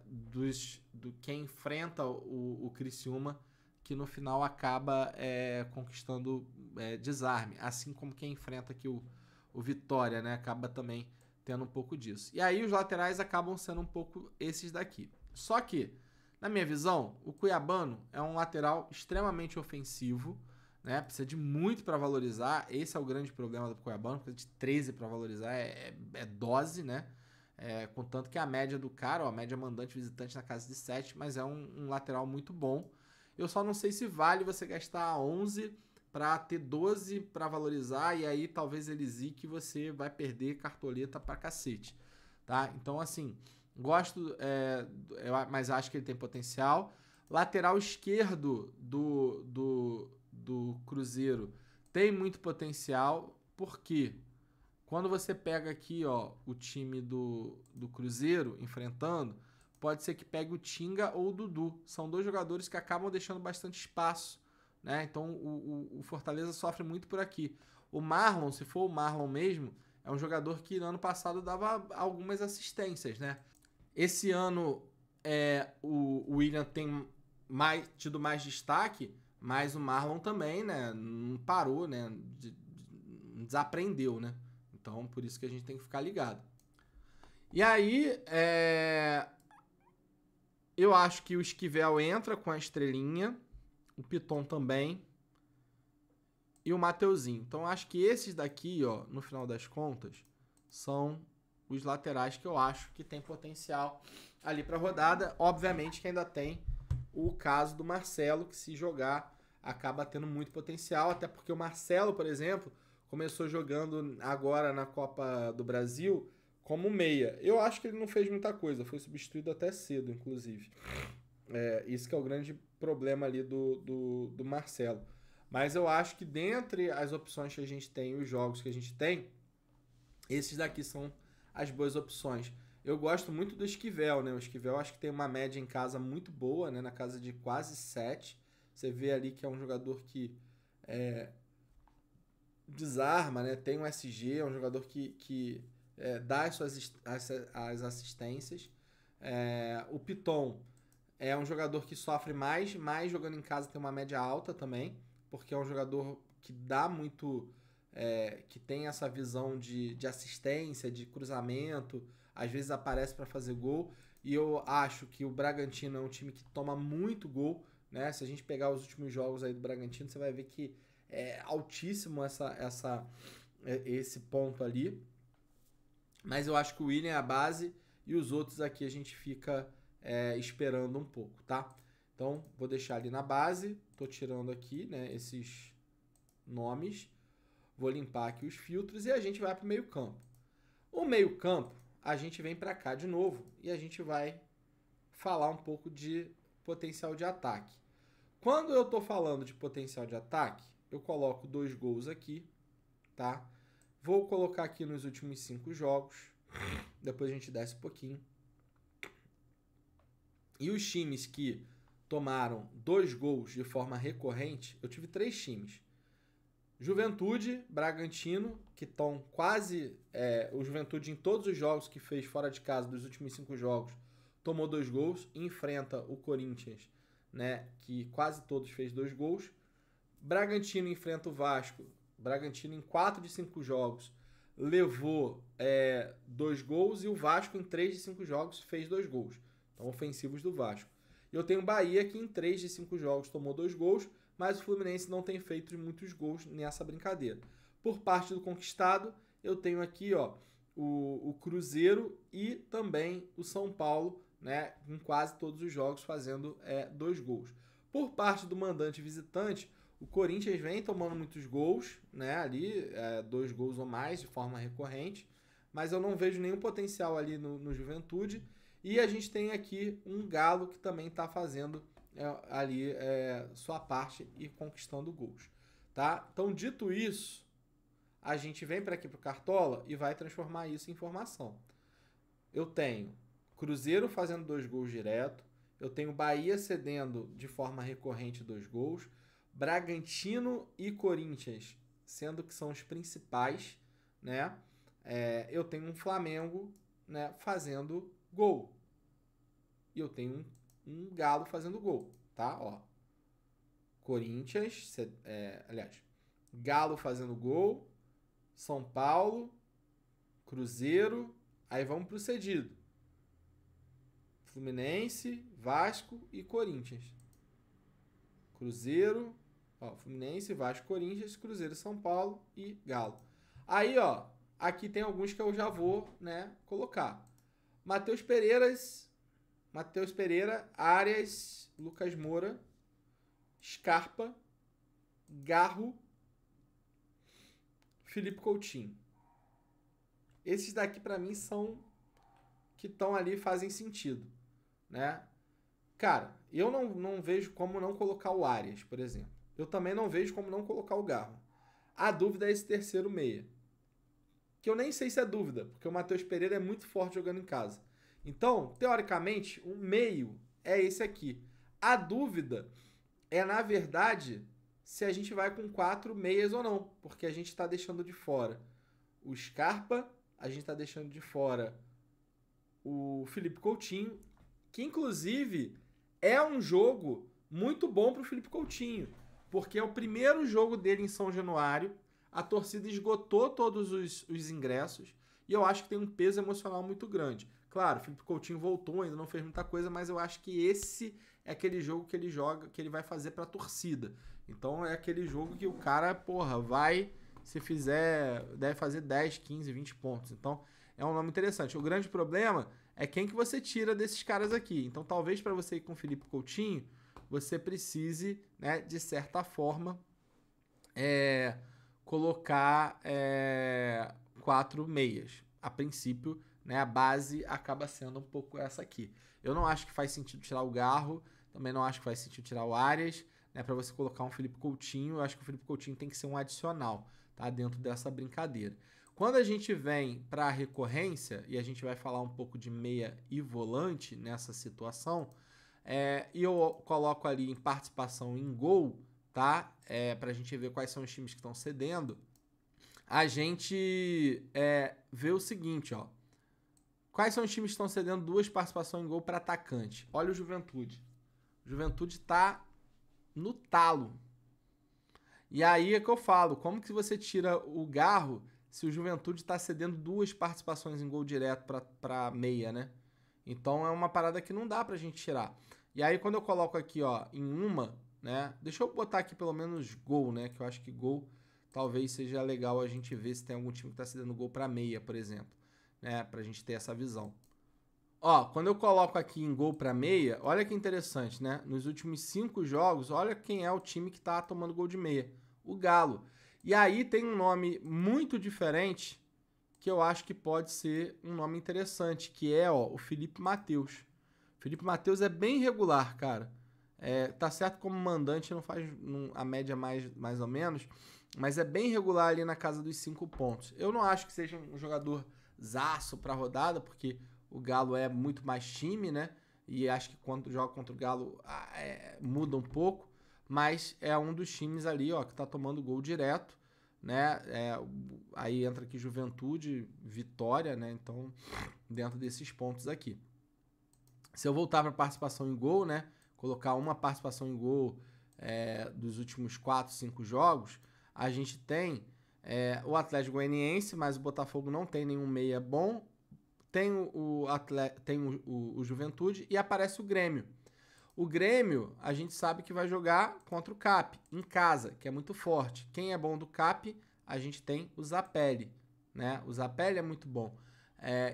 [SPEAKER 1] do quem enfrenta o Criciúma, que no final acaba conquistando desarme, assim como quem enfrenta aqui o Vitória, né, acaba também tendo um pouco disso. E aí os laterais acabam sendo um pouco esses daqui. Só que, na minha visão, o Cuiabano é um lateral extremamente ofensivo, né, precisa de muito para valorizar. Esse é o grande problema do Cuiabano, precisa de 13 para valorizar, é dose, né? Contanto que a média do cara, a média mandante visitante na casa de 7, mas é um lateral muito bom. Eu só não sei se vale você gastar 11 para ter 12 para valorizar, e aí talvez ele zique e você vai perder cartoleta pra cacete, tá? Então, assim, gosto, mas acho que ele tem potencial. Lateral esquerdo do Cruzeiro tem muito potencial, porque quando você pega aqui, ó, o time do Cruzeiro enfrentando, pode ser que pegue o Tinga ou o Dudu. São dois jogadores que acabam deixando bastante espaço, né? Então o Fortaleza sofre muito por aqui. O Marlon, se for o Marlon mesmo, é um jogador que no ano passado dava algumas assistências, né? Esse ano o William tem tido mais destaque, mas o Marlon também, né? Não parou, né? Desaprendeu, né? Então, por isso que a gente tem que ficar ligado. E aí, eu acho que o Esquivel entra com a estrelinha, o Piton também, e o Mateuzinho. Então, acho que esses daqui, ó, no final das contas, são os laterais que eu acho que tem potencial ali para rodada. Obviamente que ainda tem o caso do Marcelo, que se jogar acaba tendo muito potencial, até porque o Marcelo, por exemplo, começou jogando agora na Copa do Brasil como meia. Eu acho que ele não fez muita coisa, foi substituído até cedo, inclusive. Isso que é o grande problema ali do Marcelo. Mas eu acho que dentre as opções que a gente tem, os jogos que a gente tem, esses daqui são as boas opções. Eu gosto muito do Esquivel, né? O Esquivel acho que tem uma média em casa muito boa, né? Na casa de quase 7. Você vê ali que é um jogador que desarma, né? Tem um SG, é um jogador que dá as assistências. O Piton é um jogador que sofre mais jogando em casa tem uma média alta também, porque é um jogador que dá muito... que tem essa visão de assistência, de cruzamento, às vezes aparece para fazer gol, e eu acho que o Bragantino é um time que toma muito gol, né? Se a gente pegar os últimos jogos aí do Bragantino, você vai ver que é altíssimo esse ponto ali, mas eu acho que o William é a base e os outros aqui a gente fica esperando um pouco, tá? Então, vou deixar ali na base, tô tirando aqui, né, esses nomes. Vou limpar aqui os filtros e a gente vai para o meio campo. O meio campo, a gente vem para cá de novo e a gente vai falar um pouco de potencial de ataque. Quando eu estou falando de potencial de ataque, eu coloco 2 gols aqui, tá? Vou colocar aqui nos últimos 5 jogos. Depois a gente desce um pouquinho. E os times que tomaram 2 gols de forma recorrente, eu tive 3 times. Juventude, Bragantino, que estão quase... o Juventude em todos os jogos que fez fora de casa, dos últimos 5 jogos, tomou 2 gols. Enfrenta o Corinthians, né, que quase todos fez 2 gols. Bragantino enfrenta o Vasco. Bragantino em 4 de 5 jogos levou 2 gols. E o Vasco em 3 de 5 jogos fez 2 gols. Então, ofensivos do Vasco. Eu tenho o Bahia, que em 3 de 5 jogos tomou 2 gols, mas o Fluminense não tem feito muitos gols nessa brincadeira. Por parte do conquistado, eu tenho aqui o Cruzeiro e também o São Paulo, né, em quase todos os jogos fazendo 2 gols. Por parte do mandante e visitante, o Corinthians vem tomando muitos gols, né, ali 2 gols ou mais de forma recorrente, mas eu não vejo nenhum potencial ali no Juventude. E a gente tem aqui um Galo que também está fazendo ali sua parte e conquistando gols, tá? Então, dito isso, a gente vem para aqui para o Cartola e vai transformar isso em informação. Eu tenho Cruzeiro fazendo 2 gols direto, eu tenho Bahia cedendo de forma recorrente 2 gols, Bragantino e Corinthians sendo que são os principais, né? Eu tenho um Flamengo, né, fazendo gol. E eu tenho um Galo fazendo gol, tá? Ó, Corinthians, Galo fazendo gol, São Paulo, Cruzeiro, aí vamos pro cedido. Fluminense, Vasco e Corinthians. Cruzeiro, Fluminense, Vasco, Corinthians, Cruzeiro, São Paulo e Galo. Aí, aqui tem alguns que eu já vou, né, colocar. Matheus Pereira, Arias, Lucas Moura, Scarpa, Garro, Felipe Coutinho. Esses daqui para mim são que estão ali e fazem sentido, né? Cara, eu não vejo como não colocar o Arias, por exemplo. Eu também não vejo como não colocar o Garro. A dúvida é esse terceiro meia. Que eu nem sei se é dúvida, porque o Matheus Pereira é muito forte jogando em casa. Então, teoricamente, o meio é esse aqui. A dúvida é, na verdade, se a gente vai com 4 meias ou não, porque a gente está deixando de fora o Scarpa, a gente está deixando de fora o Felipe Coutinho, que inclusive é um jogo muito bom para o Felipe Coutinho, porque é o primeiro jogo dele em São Januário, a torcida esgotou todos os ingressos, e eu acho que tem um peso emocional muito grande. Claro, o Felipe Coutinho voltou, ainda não fez muita coisa, mas eu acho que esse é aquele jogo que ele joga, que ele vai fazer para a torcida. Então é aquele jogo que o cara, porra, vai, se fizer, deve fazer 10, 15, 20 pontos. Então é um nome interessante. O grande problema é quem que você tira desses caras aqui. Então talvez para você ir com o Felipe Coutinho, você precise, né, de certa forma, colocar 4 meias. A princípio, né, a base acaba sendo um pouco essa aqui. Eu não acho que faz sentido tirar o Garro, também não acho que faz sentido tirar o Arias, né, para você colocar um Felipe Coutinho. Eu acho que o Felipe Coutinho tem que ser um adicional, tá, dentro dessa brincadeira. Quando a gente vem para a recorrência, e a gente vai falar um pouco de meia e volante nessa situação, e eu coloco ali em participação em gol, tá? Para a gente ver quais são os times que estão cedendo. A gente vê o seguinte, ó. Quais são os times que estão cedendo 2 participações em gol para atacante? Olha o Juventude. O Juventude tá no talo. E aí é que eu falo, como que você tira o Garro se o Juventude está cedendo 2 participações em gol direto para meia, né? Então é uma parada que não dá pra gente tirar. E aí quando eu coloco aqui, ó, em uma, né? Deixa eu botar aqui pelo menos gol, né? Que eu acho que gol talvez seja legal a gente ver se tem algum time que tá cedendo gol para meia, por exemplo, né? Pra gente ter essa visão. Ó, quando eu coloco aqui em gol para meia, olha que interessante, né? Nos últimos 5 jogos, olha quem é o time que tá tomando gol de meia. O Galo. E aí tem um nome muito diferente que eu acho que pode ser um nome interessante, que é, ó, o Felipe Matheus. Felipe Matheus é bem regular, cara. Tá certo como mandante, não faz a média mais ou menos, mas é bem regular ali na casa dos 5 pontos. Eu não acho que seja um jogador zaço pra rodada, porque o Galo é muito mais time, né? E acho que quando joga contra o Galo muda um pouco, mas é um dos times ali, ó, que tá tomando gol direto, né? Aí entra aqui Juventude, Vitória, né? Então, dentro desses pontos aqui. Se eu voltar para participação em gol, né? Colocar uma participação em gol dos últimos 4, 5 jogos, a gente tem o Atlético Goianiense, mas o Botafogo não tem nenhum meia bom. Tem o Juventude e aparece o Grêmio. O Grêmio, a gente sabe que vai jogar contra o CAP, em casa, que é muito forte. Quem é bom do CAP, a gente tem o Zapelli, né? O Zapelli é muito bom.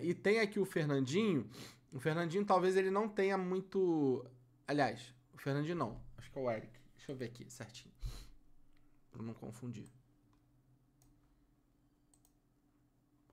[SPEAKER 1] E tem aqui o Fernandinho. O Fernandinho talvez ele não tenha muito... Aliás, o Fernandinho não. Acho que é o Eric. Deixa eu ver aqui certinho. Pra não confundir.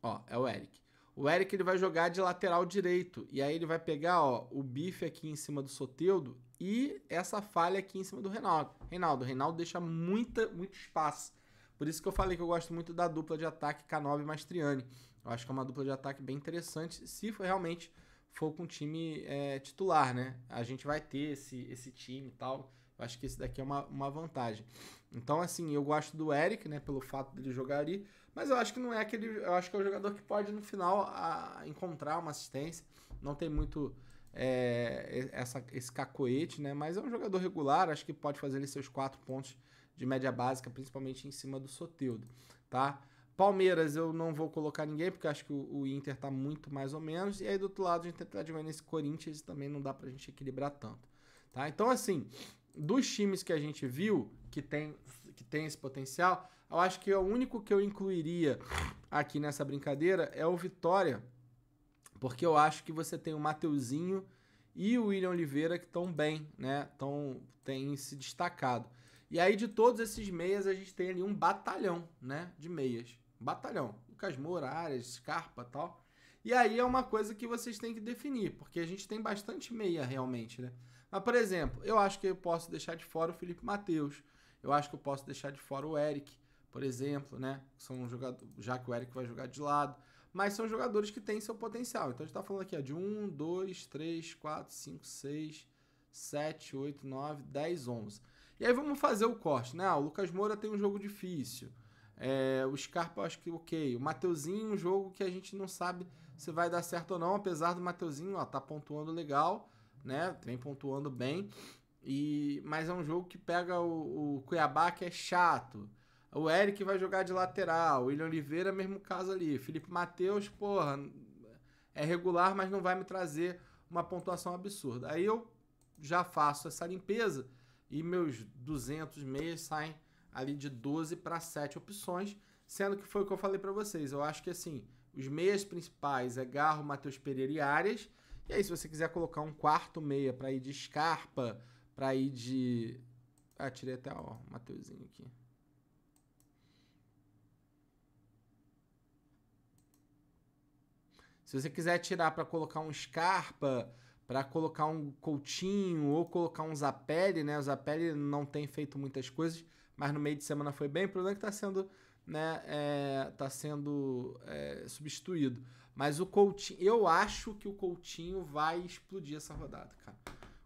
[SPEAKER 1] Ó, é o Eric. O Eric ele vai jogar de lateral direito. E aí ele vai pegar, ó, o bife aqui em cima do Soteldo e essa falha aqui em cima do Reinaldo. Reinaldo deixa muito espaço. Por isso que eu falei que eu gosto muito da dupla de ataque Canova e Mastriani. Eu acho que é uma dupla de ataque bem interessante se realmente for com o time titular, né? A gente vai ter esse time e tal. Eu acho que esse daqui é uma vantagem. Então, assim, eu gosto do Eric, né? Pelo fato dele jogar ali. Mas eu acho que não é aquele... Eu acho que é o jogador que pode, no final, encontrar uma assistência. Não tem muito esse cacoete, né? Mas é um jogador regular. Acho que pode fazer ali seus 4 pontos de média básica, principalmente em cima do Soteldo, tá? Palmeiras eu não vou colocar ninguém, porque acho que o Inter tá muito mais ou menos. E aí do outro lado a gente tá jogando esse Corinthians, também não dá pra gente equilibrar tanto, tá? Então, assim, dos times que a gente viu que tem esse potencial, eu acho que o único que eu incluiria aqui nessa brincadeira é o Vitória, porque eu acho que você tem o Mateuzinho e o William Oliveira que estão bem, né? Tem se destacado. E aí de todos esses meias a gente tem ali um batalhão, né? De meias. Batalhão. Lucas Moura, Arias, Scarpa e tal. E aí é uma coisa que vocês têm que definir, porque a gente tem bastante meia realmente, né? Mas, por exemplo, eu acho que eu posso deixar de fora o Felipe Matheus. Eu acho que eu posso deixar de fora o Eric, por exemplo, né? São jogadores, já que o Eric vai jogar de lado. mas são jogadores que têm seu potencial. Então a gente tá falando aqui ó, de 1, 2, 3, 4, 5, 6, 7, 8, 9, 10, 11. E aí vamos fazer o corte, né? O Lucas Moura tem um jogo difícil. O Scarpa, acho que ok. O Mateuzinho, um jogo que a gente não sabe se vai dar certo ou não, apesar do Mateuzinho, ó, tá pontuando legal, né? Vem pontuando bem. Mas é um jogo que pega o Cuiabá, que é chato. O Eric vai jogar de lateral. O William Oliveira, mesmo caso ali. Felipe Matheus, porra, é regular, mas não vai me trazer uma pontuação absurda. Aí eu já faço essa limpeza e meus 200 meias saem ali de 12 para 7 opções, sendo que foi o que eu falei para vocês. Eu acho que assim, os meias principais é Garro, Matheus Pereira e Arias. E aí, se você quiser colocar um quarto meia para ir de Scarpa, para ir de... Ah, tirei até o Mateuzinho aqui. Se você quiser tirar para colocar um Scarpa, para colocar um Coutinho ou colocar um Zapelli, né? O Zapelli não tem feito muitas coisas, mas no meio de semana foi bem. O problema é que está sendo, né, substituído. Mas o Coutinho, eu acho que o Coutinho vai explodir essa rodada, cara.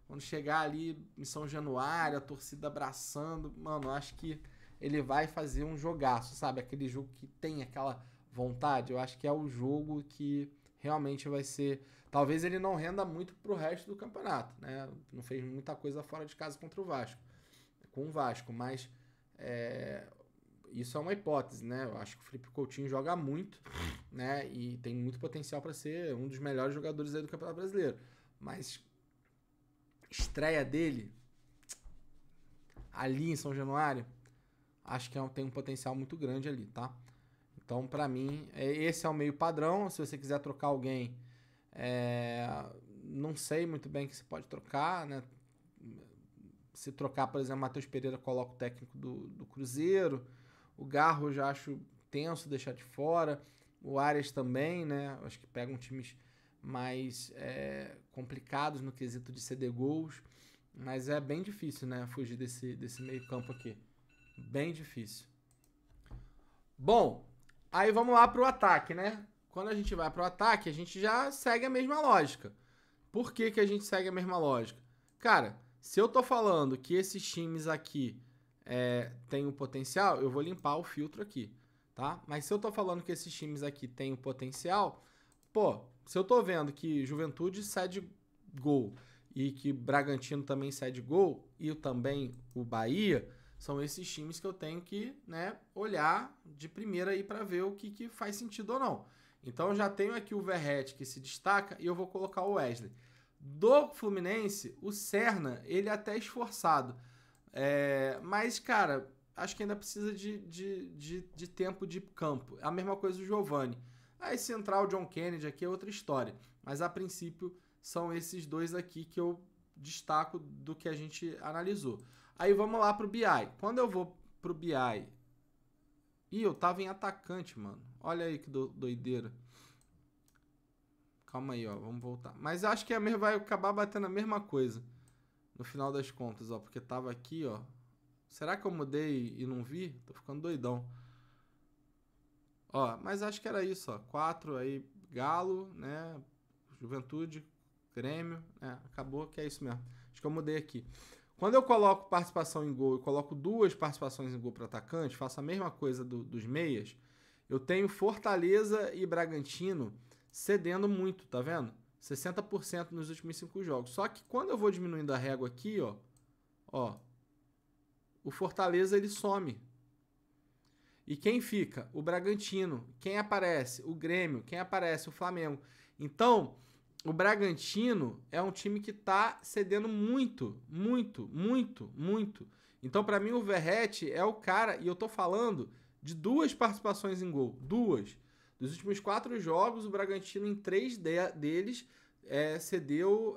[SPEAKER 1] Quando chegar ali em São Januário, a torcida abraçando, mano, eu acho que ele vai fazer um jogaço, sabe? Aquele jogo que tem aquela vontade. Eu acho que é o jogo que realmente vai ser... Talvez ele não renda muito pro resto do campeonato, né? Não fez muita coisa fora de casa contra o Vasco, com o Vasco, mas isso é uma hipótese, né? Eu acho que o Felipe Coutinho joga muito, né? E tem muito potencial para ser um dos melhores jogadores aí do Campeonato Brasileiro. Mas estreia dele ali em São Januário, acho que tem um potencial muito grande ali, tá? Então, para mim, esse é o meio padrão. Se você quiser trocar alguém, não sei muito bem que você pode trocar, né? Se trocar, por exemplo, Matheus Pereira, coloca o técnico do Cruzeiro. O Garro eu já acho tenso deixar de fora. O Arias também, né? Acho que pegam times mais complicados no quesito de ceder gols. Mas é bem difícil, né? Fugir desse meio campo aqui. Bem difícil. Bom, aí vamos lá pro ataque, né? Quando a gente vai pro ataque, a gente já segue a mesma lógica. Por que a gente segue a mesma lógica? Cara, se eu tô falando que esses times aqui têm o potencial, eu vou limpar o filtro aqui, tá? Mas se eu tô falando que esses times aqui têm o potencial, pô, se eu tô vendo que Juventude cede gol e que Bragantino também cede gol e também o Bahia, são esses times que eu tenho que, né, olhar de primeira aí para ver o que faz sentido ou não. Então eu já tenho aqui o Verratti que se destaca e eu vou colocar o Wesley. Do Fluminense, o Serna, ele é até esforçado. Mas, cara, acho que ainda precisa de tempo de campo. A mesma coisa do Giovani. Aí se entrar o John Kennedy aqui é outra história. Mas a princípio são esses dois aqui que eu destaco do que a gente analisou. Aí vamos lá pro BI. Quando eu vou pro BI... Ih, eu tava em atacante, mano. Olha aí que doideira. Calma aí, ó. Vamos voltar. Mas eu acho que vai acabar batendo a mesma coisa. No final das contas, ó. Porque tava aqui, ó. Será que eu mudei e não vi? Tô ficando doidão. Ó, mas acho que era isso, ó. 4 aí, Galo, né? Juventude, Grêmio. Acabou que é isso mesmo. Acho que eu mudei aqui. Quando eu coloco participação em gol, eu coloco 2 participações em gol para atacante, faço a mesma coisa dos meias, eu tenho Fortaleza e Bragantino cedendo muito, tá vendo? 60% nos últimos 5 jogos. Só que quando eu vou diminuindo a régua aqui, ó, o Fortaleza ele some. E quem fica? O Bragantino. Quem aparece? O Grêmio. Quem aparece? O Flamengo. Então, o Bragantino é um time que tá cedendo muito, muito, muito, muito. Então, para mim, o Verratti é o cara, e eu tô falando de 2 participações em gol. 2. Dos últimos 4 jogos, o Bragantino, em 3 deles, cedeu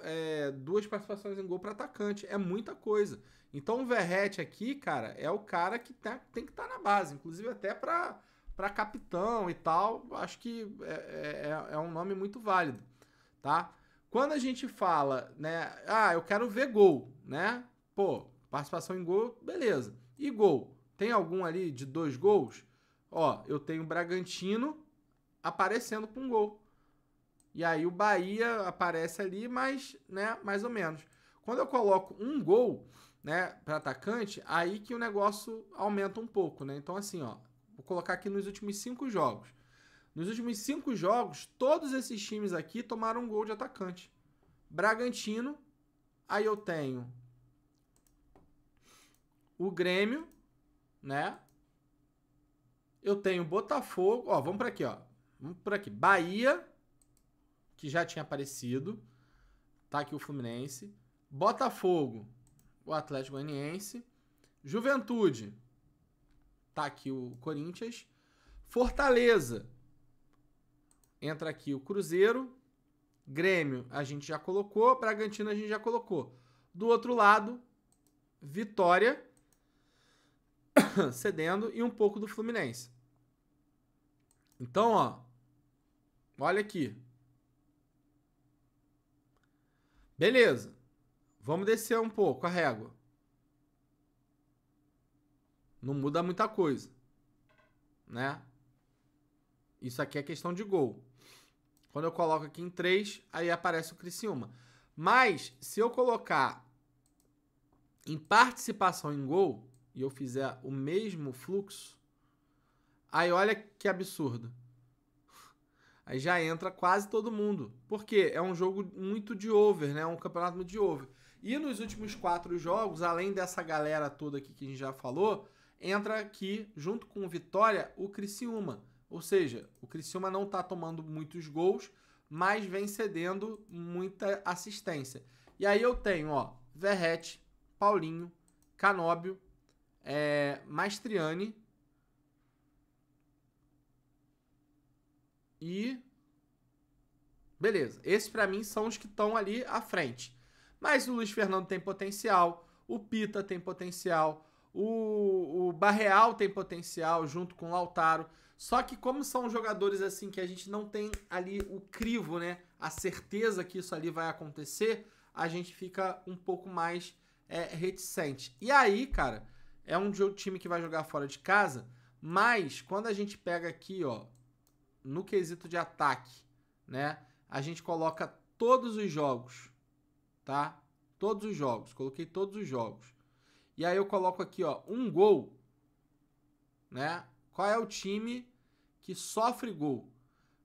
[SPEAKER 1] 2 participações em gol para atacante. É muita coisa. Então, o Verratti aqui, cara, é o cara que tem que estar na base. Inclusive, até para capitão e tal. Acho que é um nome muito válido. Tá? Quando a gente fala, né? Eu quero ver gol, né? Pô, participação em gol, beleza. E gol? Tem algum ali de 2 gols? Ó, eu tenho Bragantino aparecendo com gol. E aí o Bahia aparece ali, mas, né, mais ou menos. Quando eu coloco um gol, né, para atacante, aí que o negócio aumenta um pouco, né? Então assim, ó, vou colocar aqui nos últimos 5 jogos. Nos últimos 5 jogos, todos esses times aqui tomaram um gol de atacante. Bragantino, aí eu tenho o Grêmio, né? Eu tenho Botafogo, ó, vamos por aqui, ó. Vamos por aqui. Bahia, que já tinha aparecido. Tá aqui o Fluminense. Botafogo, o Atlético Goianiense. Juventude, tá aqui o Corinthians. Fortaleza, entra aqui o Cruzeiro. Grêmio, a gente já colocou. Bragantino, a gente já colocou. Do outro lado, Vitória, cedendo, e um pouco do Fluminense. Então, ó, olha aqui. Beleza. Vamos descer um pouco a régua. Não muda muita coisa, né? Isso aqui é questão de gol. Quando eu coloco aqui em 3, aí aparece o Criciúma. Mas, se eu colocar em participação em gol, e eu fizer o mesmo fluxo, aí olha que absurdo. Aí já entra quase todo mundo. Por quê? É um jogo muito de over, né? É um campeonato muito de over. E nos últimos 4 jogos, além dessa galera toda aqui que a gente já falou, entra aqui, junto com o Vitória, o Criciúma. Ou seja, o Criciúma não tá tomando muitos gols, mas vem cedendo muita assistência. E aí eu tenho, ó, Verratti, Paulinho, Canóbio, Mastriani e... beleza, esses pra mim são os que estão ali à frente. Mas o Luiz Fernando tem potencial, o Pita tem potencial, o Barreal tem potencial junto com o Lautaro. Só que como são jogadores assim que a gente não tem ali o crivo, né? A certeza que isso ali vai acontecer, a gente fica um pouco mais reticente. E aí, cara, é um time que vai jogar fora de casa, mas quando a gente pega aqui, ó, no quesito de ataque, né? A gente coloca todos os jogos, tá? Todos os jogos, coloquei todos os jogos. E aí eu coloco aqui, ó, um gol, né? Qual é o time que sofre gol?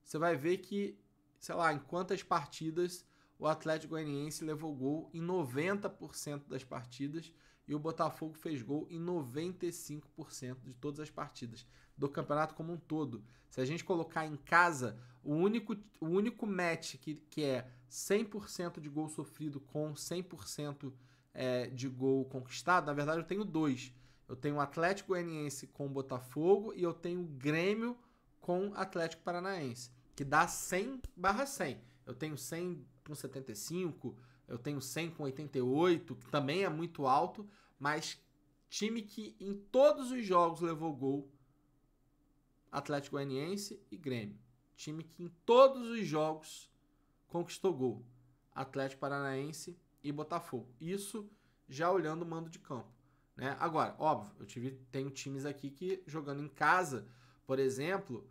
[SPEAKER 1] Você vai ver que, sei lá, em quantas partidas o Atlético Goianiense levou gol em 90% das partidas e o Botafogo fez gol em 95% de todas as partidas do campeonato como um todo. Se a gente colocar em casa, o único match que é 100% de gol sofrido com 100% de gol conquistado, na verdade eu tenho 2. Eu tenho o Atlético Goianiense com o Botafogo e eu tenho o Grêmio com o Atlético Paranaense, que dá 100/100. Eu tenho 100 com 75, eu tenho 100 com 88, que também é muito alto, mas time que em todos os jogos levou gol, Atlético Goianiense e Grêmio. Time que em todos os jogos conquistou gol, Atlético Paranaense e Botafogo. Isso já olhando o mando de campo, né? Agora, óbvio, tenho times aqui que jogando em casa, por exemplo,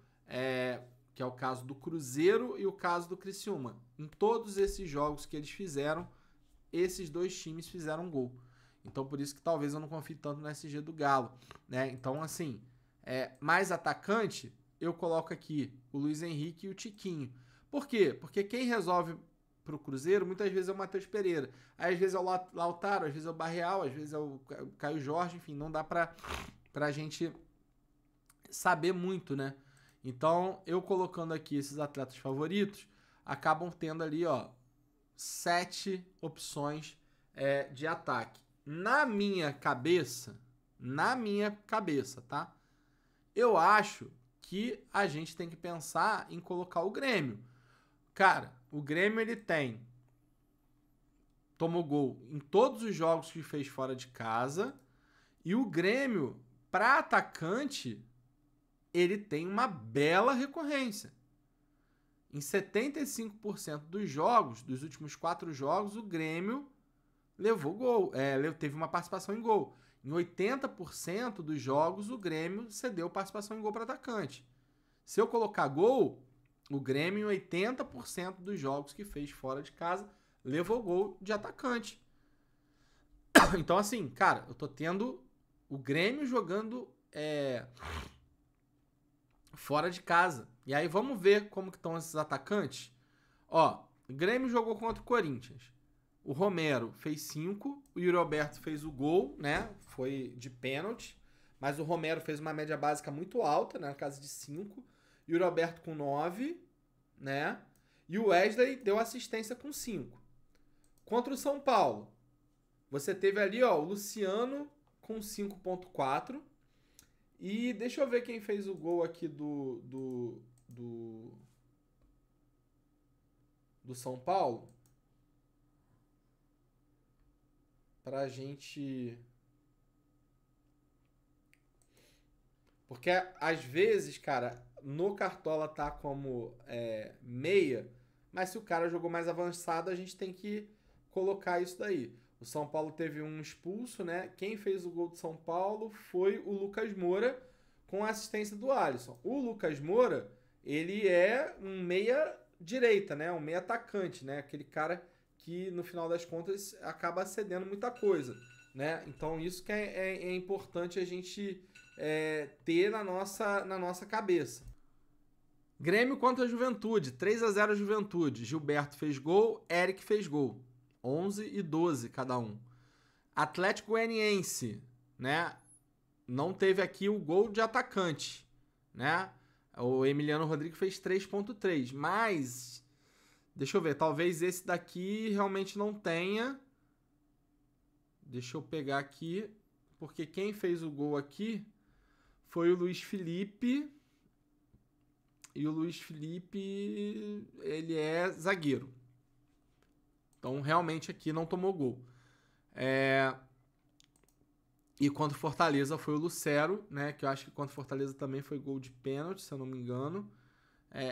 [SPEAKER 1] que é o caso do Cruzeiro e o caso do Criciúma. Em todos esses jogos que eles fizeram, esses 2 times fizeram gol. Então, por isso que talvez eu não confie tanto no SG do Galo, né? Então, assim, mais atacante, eu coloco aqui o Luiz Henrique e o Tiquinho. Por quê? Porque quem resolve pro Cruzeiro, muitas vezes é o Matheus Pereira. Aí, às vezes é o Lautaro, às vezes é o Barreal, às vezes é o Caio Jorge, enfim, não dá pra gente saber muito, né? Então, eu colocando aqui esses atletas favoritos, acabam tendo ali, ó, 7 opções de ataque. Na minha cabeça, tá? Eu acho que a gente tem que pensar em colocar o Grêmio. Cara, o Grêmio ele tomou gol em todos os jogos que fez fora de casa, e o Grêmio, para atacante, ele tem uma bela recorrência. Em 75% dos jogos, dos últimos 4 jogos, o Grêmio levou gol, teve uma participação em gol. Em 80% dos jogos, o Grêmio cedeu participação em gol para atacante. Se eu colocar gol, O Grêmio, 80% dos jogos que fez fora de casa, levou gol de atacante. Então, assim, cara, eu tô tendo o Grêmio jogando fora de casa. E aí vamos ver como que estão esses atacantes. Ó, o Grêmio jogou contra o Corinthians. O Romero fez 5, o Yuri Alberto fez o gol, né? Foi de pênalti, mas o Romero fez uma média básica muito alta, né? Na casa de 5. Yuri Alberto com 9, né? E o Wesley deu assistência com 5. Contra o São Paulo, você teve ali, ó, o Luciano com 5.4. E deixa eu ver quem fez o gol aqui do São Paulo. Pra gente... Porque às vezes, cara, no Cartola tá como meia, mas se o cara jogou mais avançado, a gente tem que colocar isso daí. O São Paulo teve um expulso, né? Quem fez o gol do São Paulo foi o Lucas Moura, com a assistência do Alisson. O Lucas Moura, ele é um meia direita, né? Um meia atacante, né? Aquele cara que, no final das contas, acaba cedendo muita coisa, né? Então, isso que é importante a gente ter na nossa cabeça. Grêmio contra a Juventude, 3-0 Juventude. Gilberto fez gol, Eric fez gol. 11 e 12 cada um. Atlético Goianiense, né? Não teve aqui o gol de atacante, né? O Emiliano Rodrigues fez 3.3, mas deixa eu ver, talvez esse daqui realmente não tenha. Deixa eu pegar aqui, porque quem fez o gol aqui foi o Luiz Felipe. E o Luiz Felipe, ele é zagueiro. Então, realmente aqui não tomou gol. E contra o Fortaleza foi o Lucero, né? Que eu acho que contra o Fortaleza também foi gol de pênalti, se eu não me engano.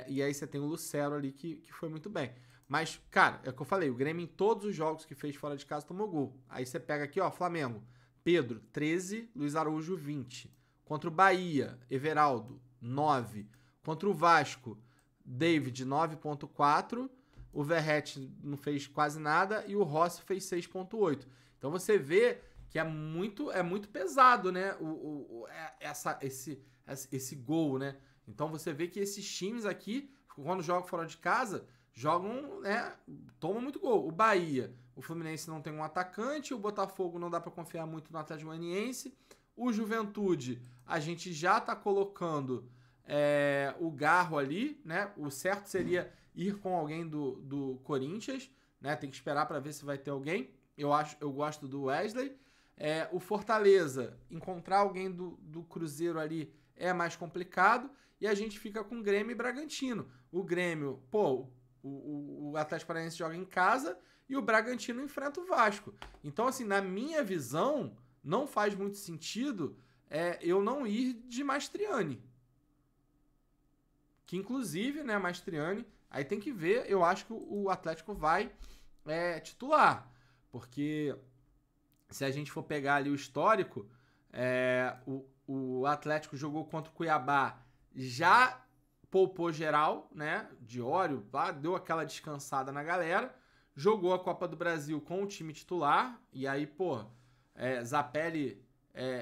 [SPEAKER 1] E aí você tem o Lucero ali que foi muito bem. Mas, cara, é o que eu falei, o Grêmio em todos os jogos que fez fora de casa tomou gol. Aí você pega aqui, ó, Flamengo. Pedro, 13, Luiz Araújo, 20. Contra o Bahia, Everaldo, 9. Contra o Vasco, David, 9.4. O Verratti não fez quase nada e o Rossi fez 6.8. Então você vê que é muito pesado, né? Esse gol, né? Então você vê que esses times aqui, quando jogam fora de casa, jogam, né? Tomam muito gol. O Bahia, o Fluminense não tem um atacante, o Botafogo não dá para confiar muito no Atlético Goianiense. O Juventude, a gente já tá colocando o Garro ali, né? O certo seria ir com alguém do Corinthians, né? Tem que esperar para ver se vai ter alguém. Eu gosto do Wesley. O Fortaleza, encontrar alguém do Cruzeiro ali é mais complicado. E a gente fica com Grêmio e Bragantino. O Grêmio, pô, o Atlético Paranaense joga em casa e o Bragantino enfrenta o Vasco. Então, assim, na minha visão, não faz muito sentido eu não ir de Mastriani. Que inclusive, né, Mastriani, aí tem que ver, eu acho que o Atlético vai titular. Porque se a gente for pegar ali o histórico, o Atlético jogou contra o Cuiabá, já poupou geral, né? Diório, deu aquela descansada na galera. Jogou a Copa do Brasil com o time titular. E aí, pô, Zapelli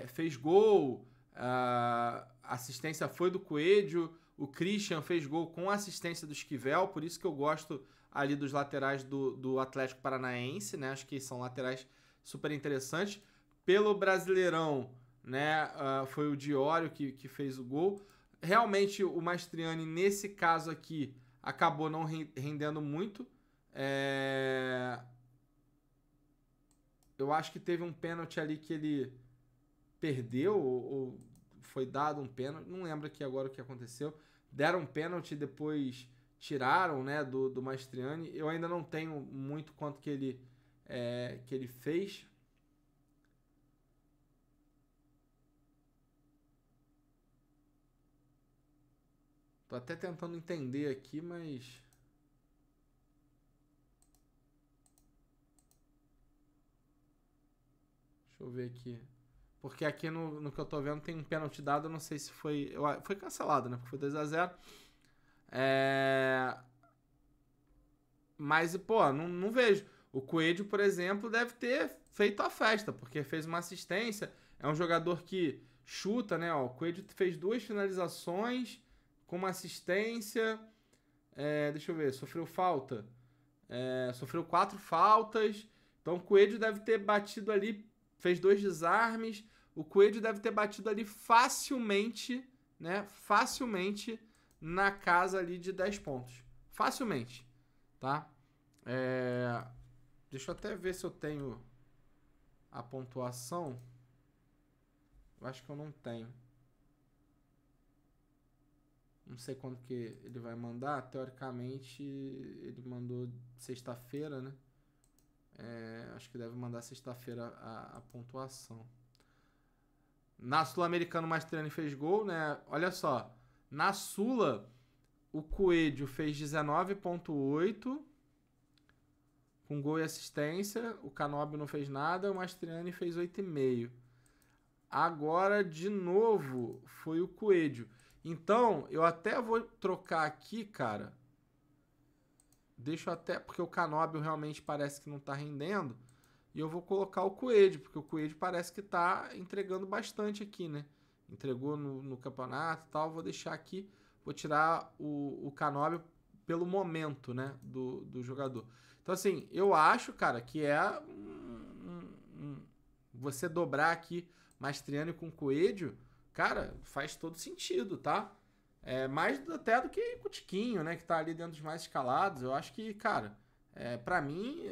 [SPEAKER 1] fez gol. A assistência foi do Coelho. O Christian fez gol com assistência do Esquivel. Por isso que eu gosto ali dos laterais do Atlético Paranaense, né? Acho que são laterais super interessantes. Pelo Brasileirão, né? Foi o Diório que fez o gol. Realmente o Mastriani, nesse caso aqui, acabou não rendendo muito. Eu acho que teve um pênalti ali que ele perdeu, ou foi dado um pênalti. Não lembro aqui agora o que aconteceu. Deram um pênalti e depois tiraram, né, do Mastriani. Eu ainda não tenho muito quanto que ele fez. Tô até tentando entender aqui, mas... Deixa eu ver aqui. Porque aqui no que eu tô vendo tem um pênalti dado, eu não sei se foi... Foi cancelado, né? Porque foi 2-0. Mas, pô, não vejo. O Coelho, por exemplo, deve ter feito a festa, porque fez uma assistência. É um jogador que chuta, né? Ó, o Coelho fez 2 finalizações com uma assistência. Deixa eu ver, sofreu falta. Sofreu 4 faltas. Então o Coelho deve ter batido ali, fez 2 desarmes. O Coelho deve ter batido ali facilmente, né? Facilmente na casa ali de 10 pontos. Facilmente, tá? Deixa eu até ver se eu tenho a pontuação. Eu acho que eu não tenho. Não sei quando que ele vai mandar. Teoricamente, ele mandou sexta-feira, né? Acho que deve mandar sexta-feira a pontuação. Na Sul-Americana, o Mastriani fez gol, né? Olha só. Na Sula, o Coelho fez 19,8 com gol e assistência. O Canóbio não fez nada. O Mastriani fez 8,5. Agora, de novo, foi o Coelho. Então, eu até vou trocar aqui, cara. Deixa eu até... Porque o Canóbio realmente parece que não tá rendendo. E eu vou colocar o Coelho, porque o Coelho parece que tá entregando bastante aqui, né? Entregou no campeonato e tal. Vou deixar aqui. Vou tirar o Canóbio pelo momento, né? Do jogador. Então, assim, eu acho, cara, que você dobrar aqui Mastriani com Coelho, cara, faz todo sentido, tá? Mais até do que o Tiquinho, né? Que tá ali dentro dos mais escalados. Eu acho que, cara, pra mim,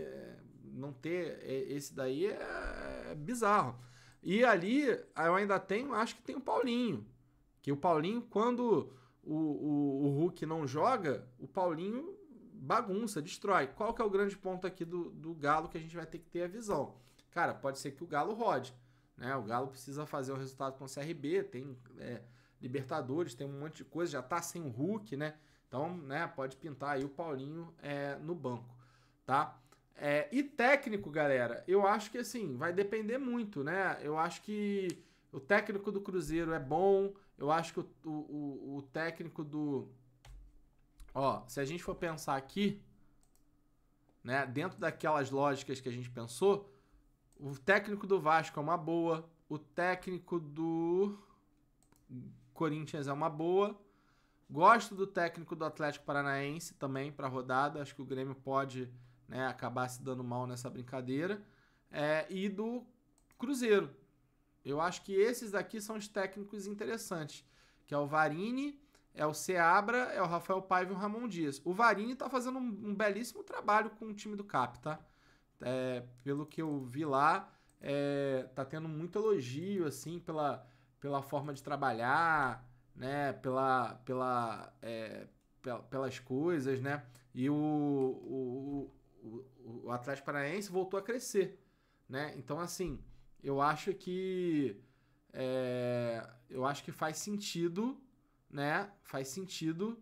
[SPEAKER 1] não ter esse daí é bizarro. E ali, eu ainda tenho, acho que tem o Paulinho. Que o Paulinho, quando o Hulk não joga, o Paulinho bagunça, destrói. Qual que é o grande ponto aqui do Galo que a gente vai ter que ter a visão? Cara, pode ser que o Galo rode, né? O Galo precisa fazer o resultado com o CRB, tem Libertadores, tem um monte de coisa, já tá sem o Hulk, né? Então, né, pode pintar aí o Paulinho no banco, tá? E técnico, galera, eu acho que assim, vai depender muito, né? Eu acho que o técnico do Cruzeiro é bom, eu acho que o técnico do... Ó, se a gente for pensar aqui, né, dentro daquelas lógicas que a gente pensou, o técnico do Vasco é uma boa, o técnico do Corinthians é uma boa. Gosto do técnico do Atlético Paranaense também para rodada. Acho que o Grêmio pode, né, acabar se dando mal nessa brincadeira. E do Cruzeiro. Eu acho que esses daqui são os técnicos interessantes, que é o Varini, é o Seabra, é o Rafael Paiva e o Ramon Dias. O Varini tá fazendo um belíssimo trabalho com o time do CAP, tá? Pelo que eu vi lá, tá tendo muito elogio, assim, pela forma de trabalhar, né? Pelas coisas, né? E o Atlético Paranaense voltou a crescer, né? Então, assim, eu acho que faz sentido, né? Faz sentido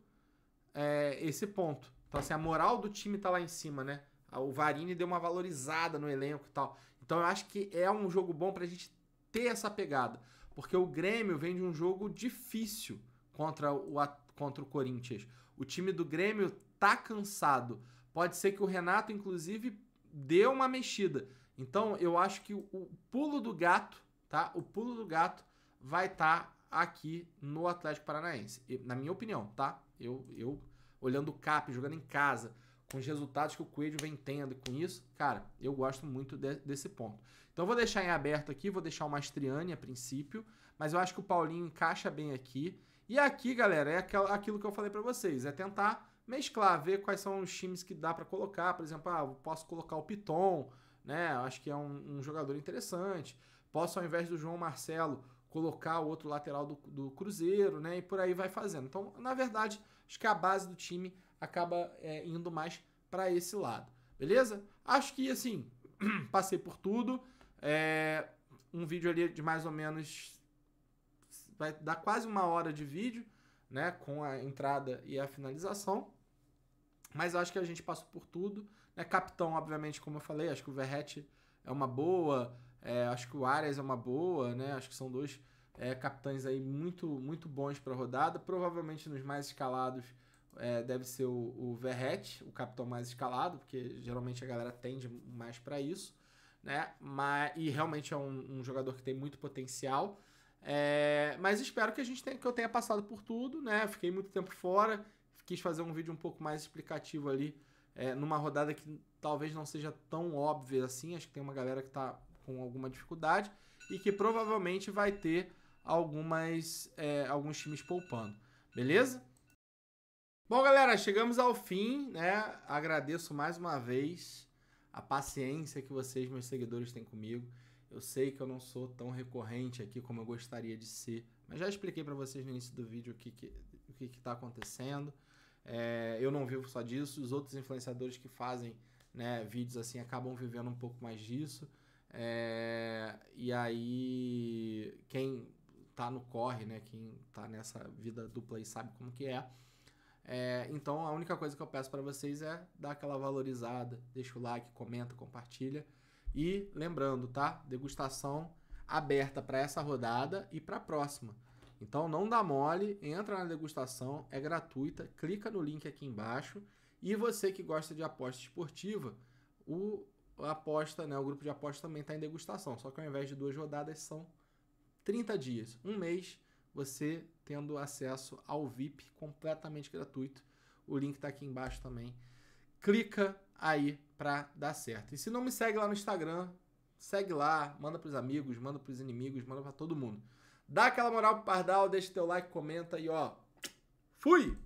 [SPEAKER 1] esse ponto. Então, assim, a moral do time tá lá em cima, né? O Varini deu uma valorizada no elenco e tal. Então, eu acho que é um jogo bom pra gente ter essa pegada. Porque o Grêmio vem de um jogo difícil contra o Corinthians. O time do Grêmio tá cansado. Pode ser que o Renato, inclusive, dê uma mexida. Então, eu acho que o pulo do gato, tá? O pulo do gato vai estar aqui no Atlético Paranaense. Na minha opinião, tá? Eu olhando o CAP, jogando em casa, com os resultados que o Coelho vem tendo com isso, cara, eu gosto muito desse ponto. Então eu vou deixar em aberto aqui, vou deixar o Mastriani a princípio, mas eu acho que o Paulinho encaixa bem aqui. E aqui, galera, é aquilo que eu falei pra vocês, é tentar mesclar, ver quais são os times que dá pra colocar. Por exemplo, eu posso colocar o Piton, né? Acho que é um jogador interessante. Posso, ao invés do João Marcelo, colocar o outro lateral do Cruzeiro, né? E por aí vai fazendo. Então, na verdade, acho que a base do time acaba indo mais para esse lado. Beleza? Acho que, assim, passei por tudo. Um vídeo ali de mais ou menos... Vai dar quase 1 hora de vídeo, né? Com a entrada e a finalização. Mas acho que a gente passou por tudo. Né? Capitão, obviamente, como eu falei, acho que o Verratti é uma boa. Acho que o Arias é uma boa, né? Acho que são dois capitães aí muito, muito bons para a rodada. Provavelmente nos mais escalados, deve ser o Verret, o capitão mais escalado, porque geralmente a galera tende mais para isso, né? E realmente é um jogador que tem muito potencial. Mas espero que eu tenha passado por tudo, né? Fiquei muito tempo fora, quis fazer um vídeo um pouco mais explicativo ali, numa rodada que talvez não seja tão óbvia assim. Acho que tem uma galera que tá com alguma dificuldade e que provavelmente vai ter alguns times poupando, beleza? Bom, galera, chegamos ao fim, né? Agradeço mais uma vez a paciência que vocês, meus seguidores, têm comigo. Eu sei que eu não sou tão recorrente aqui como eu gostaria de ser, mas já expliquei para vocês no início do vídeo o que tá acontecendo. Eu não vivo só disso, os outros influenciadores que fazem, né, vídeos assim acabam vivendo um pouco mais disso. E aí, quem tá no corre, né, quem tá nessa vida dupla aí sabe como que é. Então a única coisa que eu peço para vocês é dar aquela valorizada, deixa o like, comenta, compartilha. E lembrando, tá? Degustação aberta para essa rodada e para a próxima. Então não dá mole, entra na degustação, é gratuita, clica no link aqui embaixo. E você que gosta de aposta esportiva, o grupo de aposta também está em degustação. Só que ao invés de 2 rodadas são 30 dias, um mês, você tendo acesso ao VIP completamente gratuito. O link tá aqui embaixo também. Clica aí pra dar certo. E se não me segue lá no Instagram, segue lá, manda pros amigos, manda pros inimigos, manda pra todo mundo. Dá aquela moral pro Pardal, deixa teu like, comenta e ó, fui!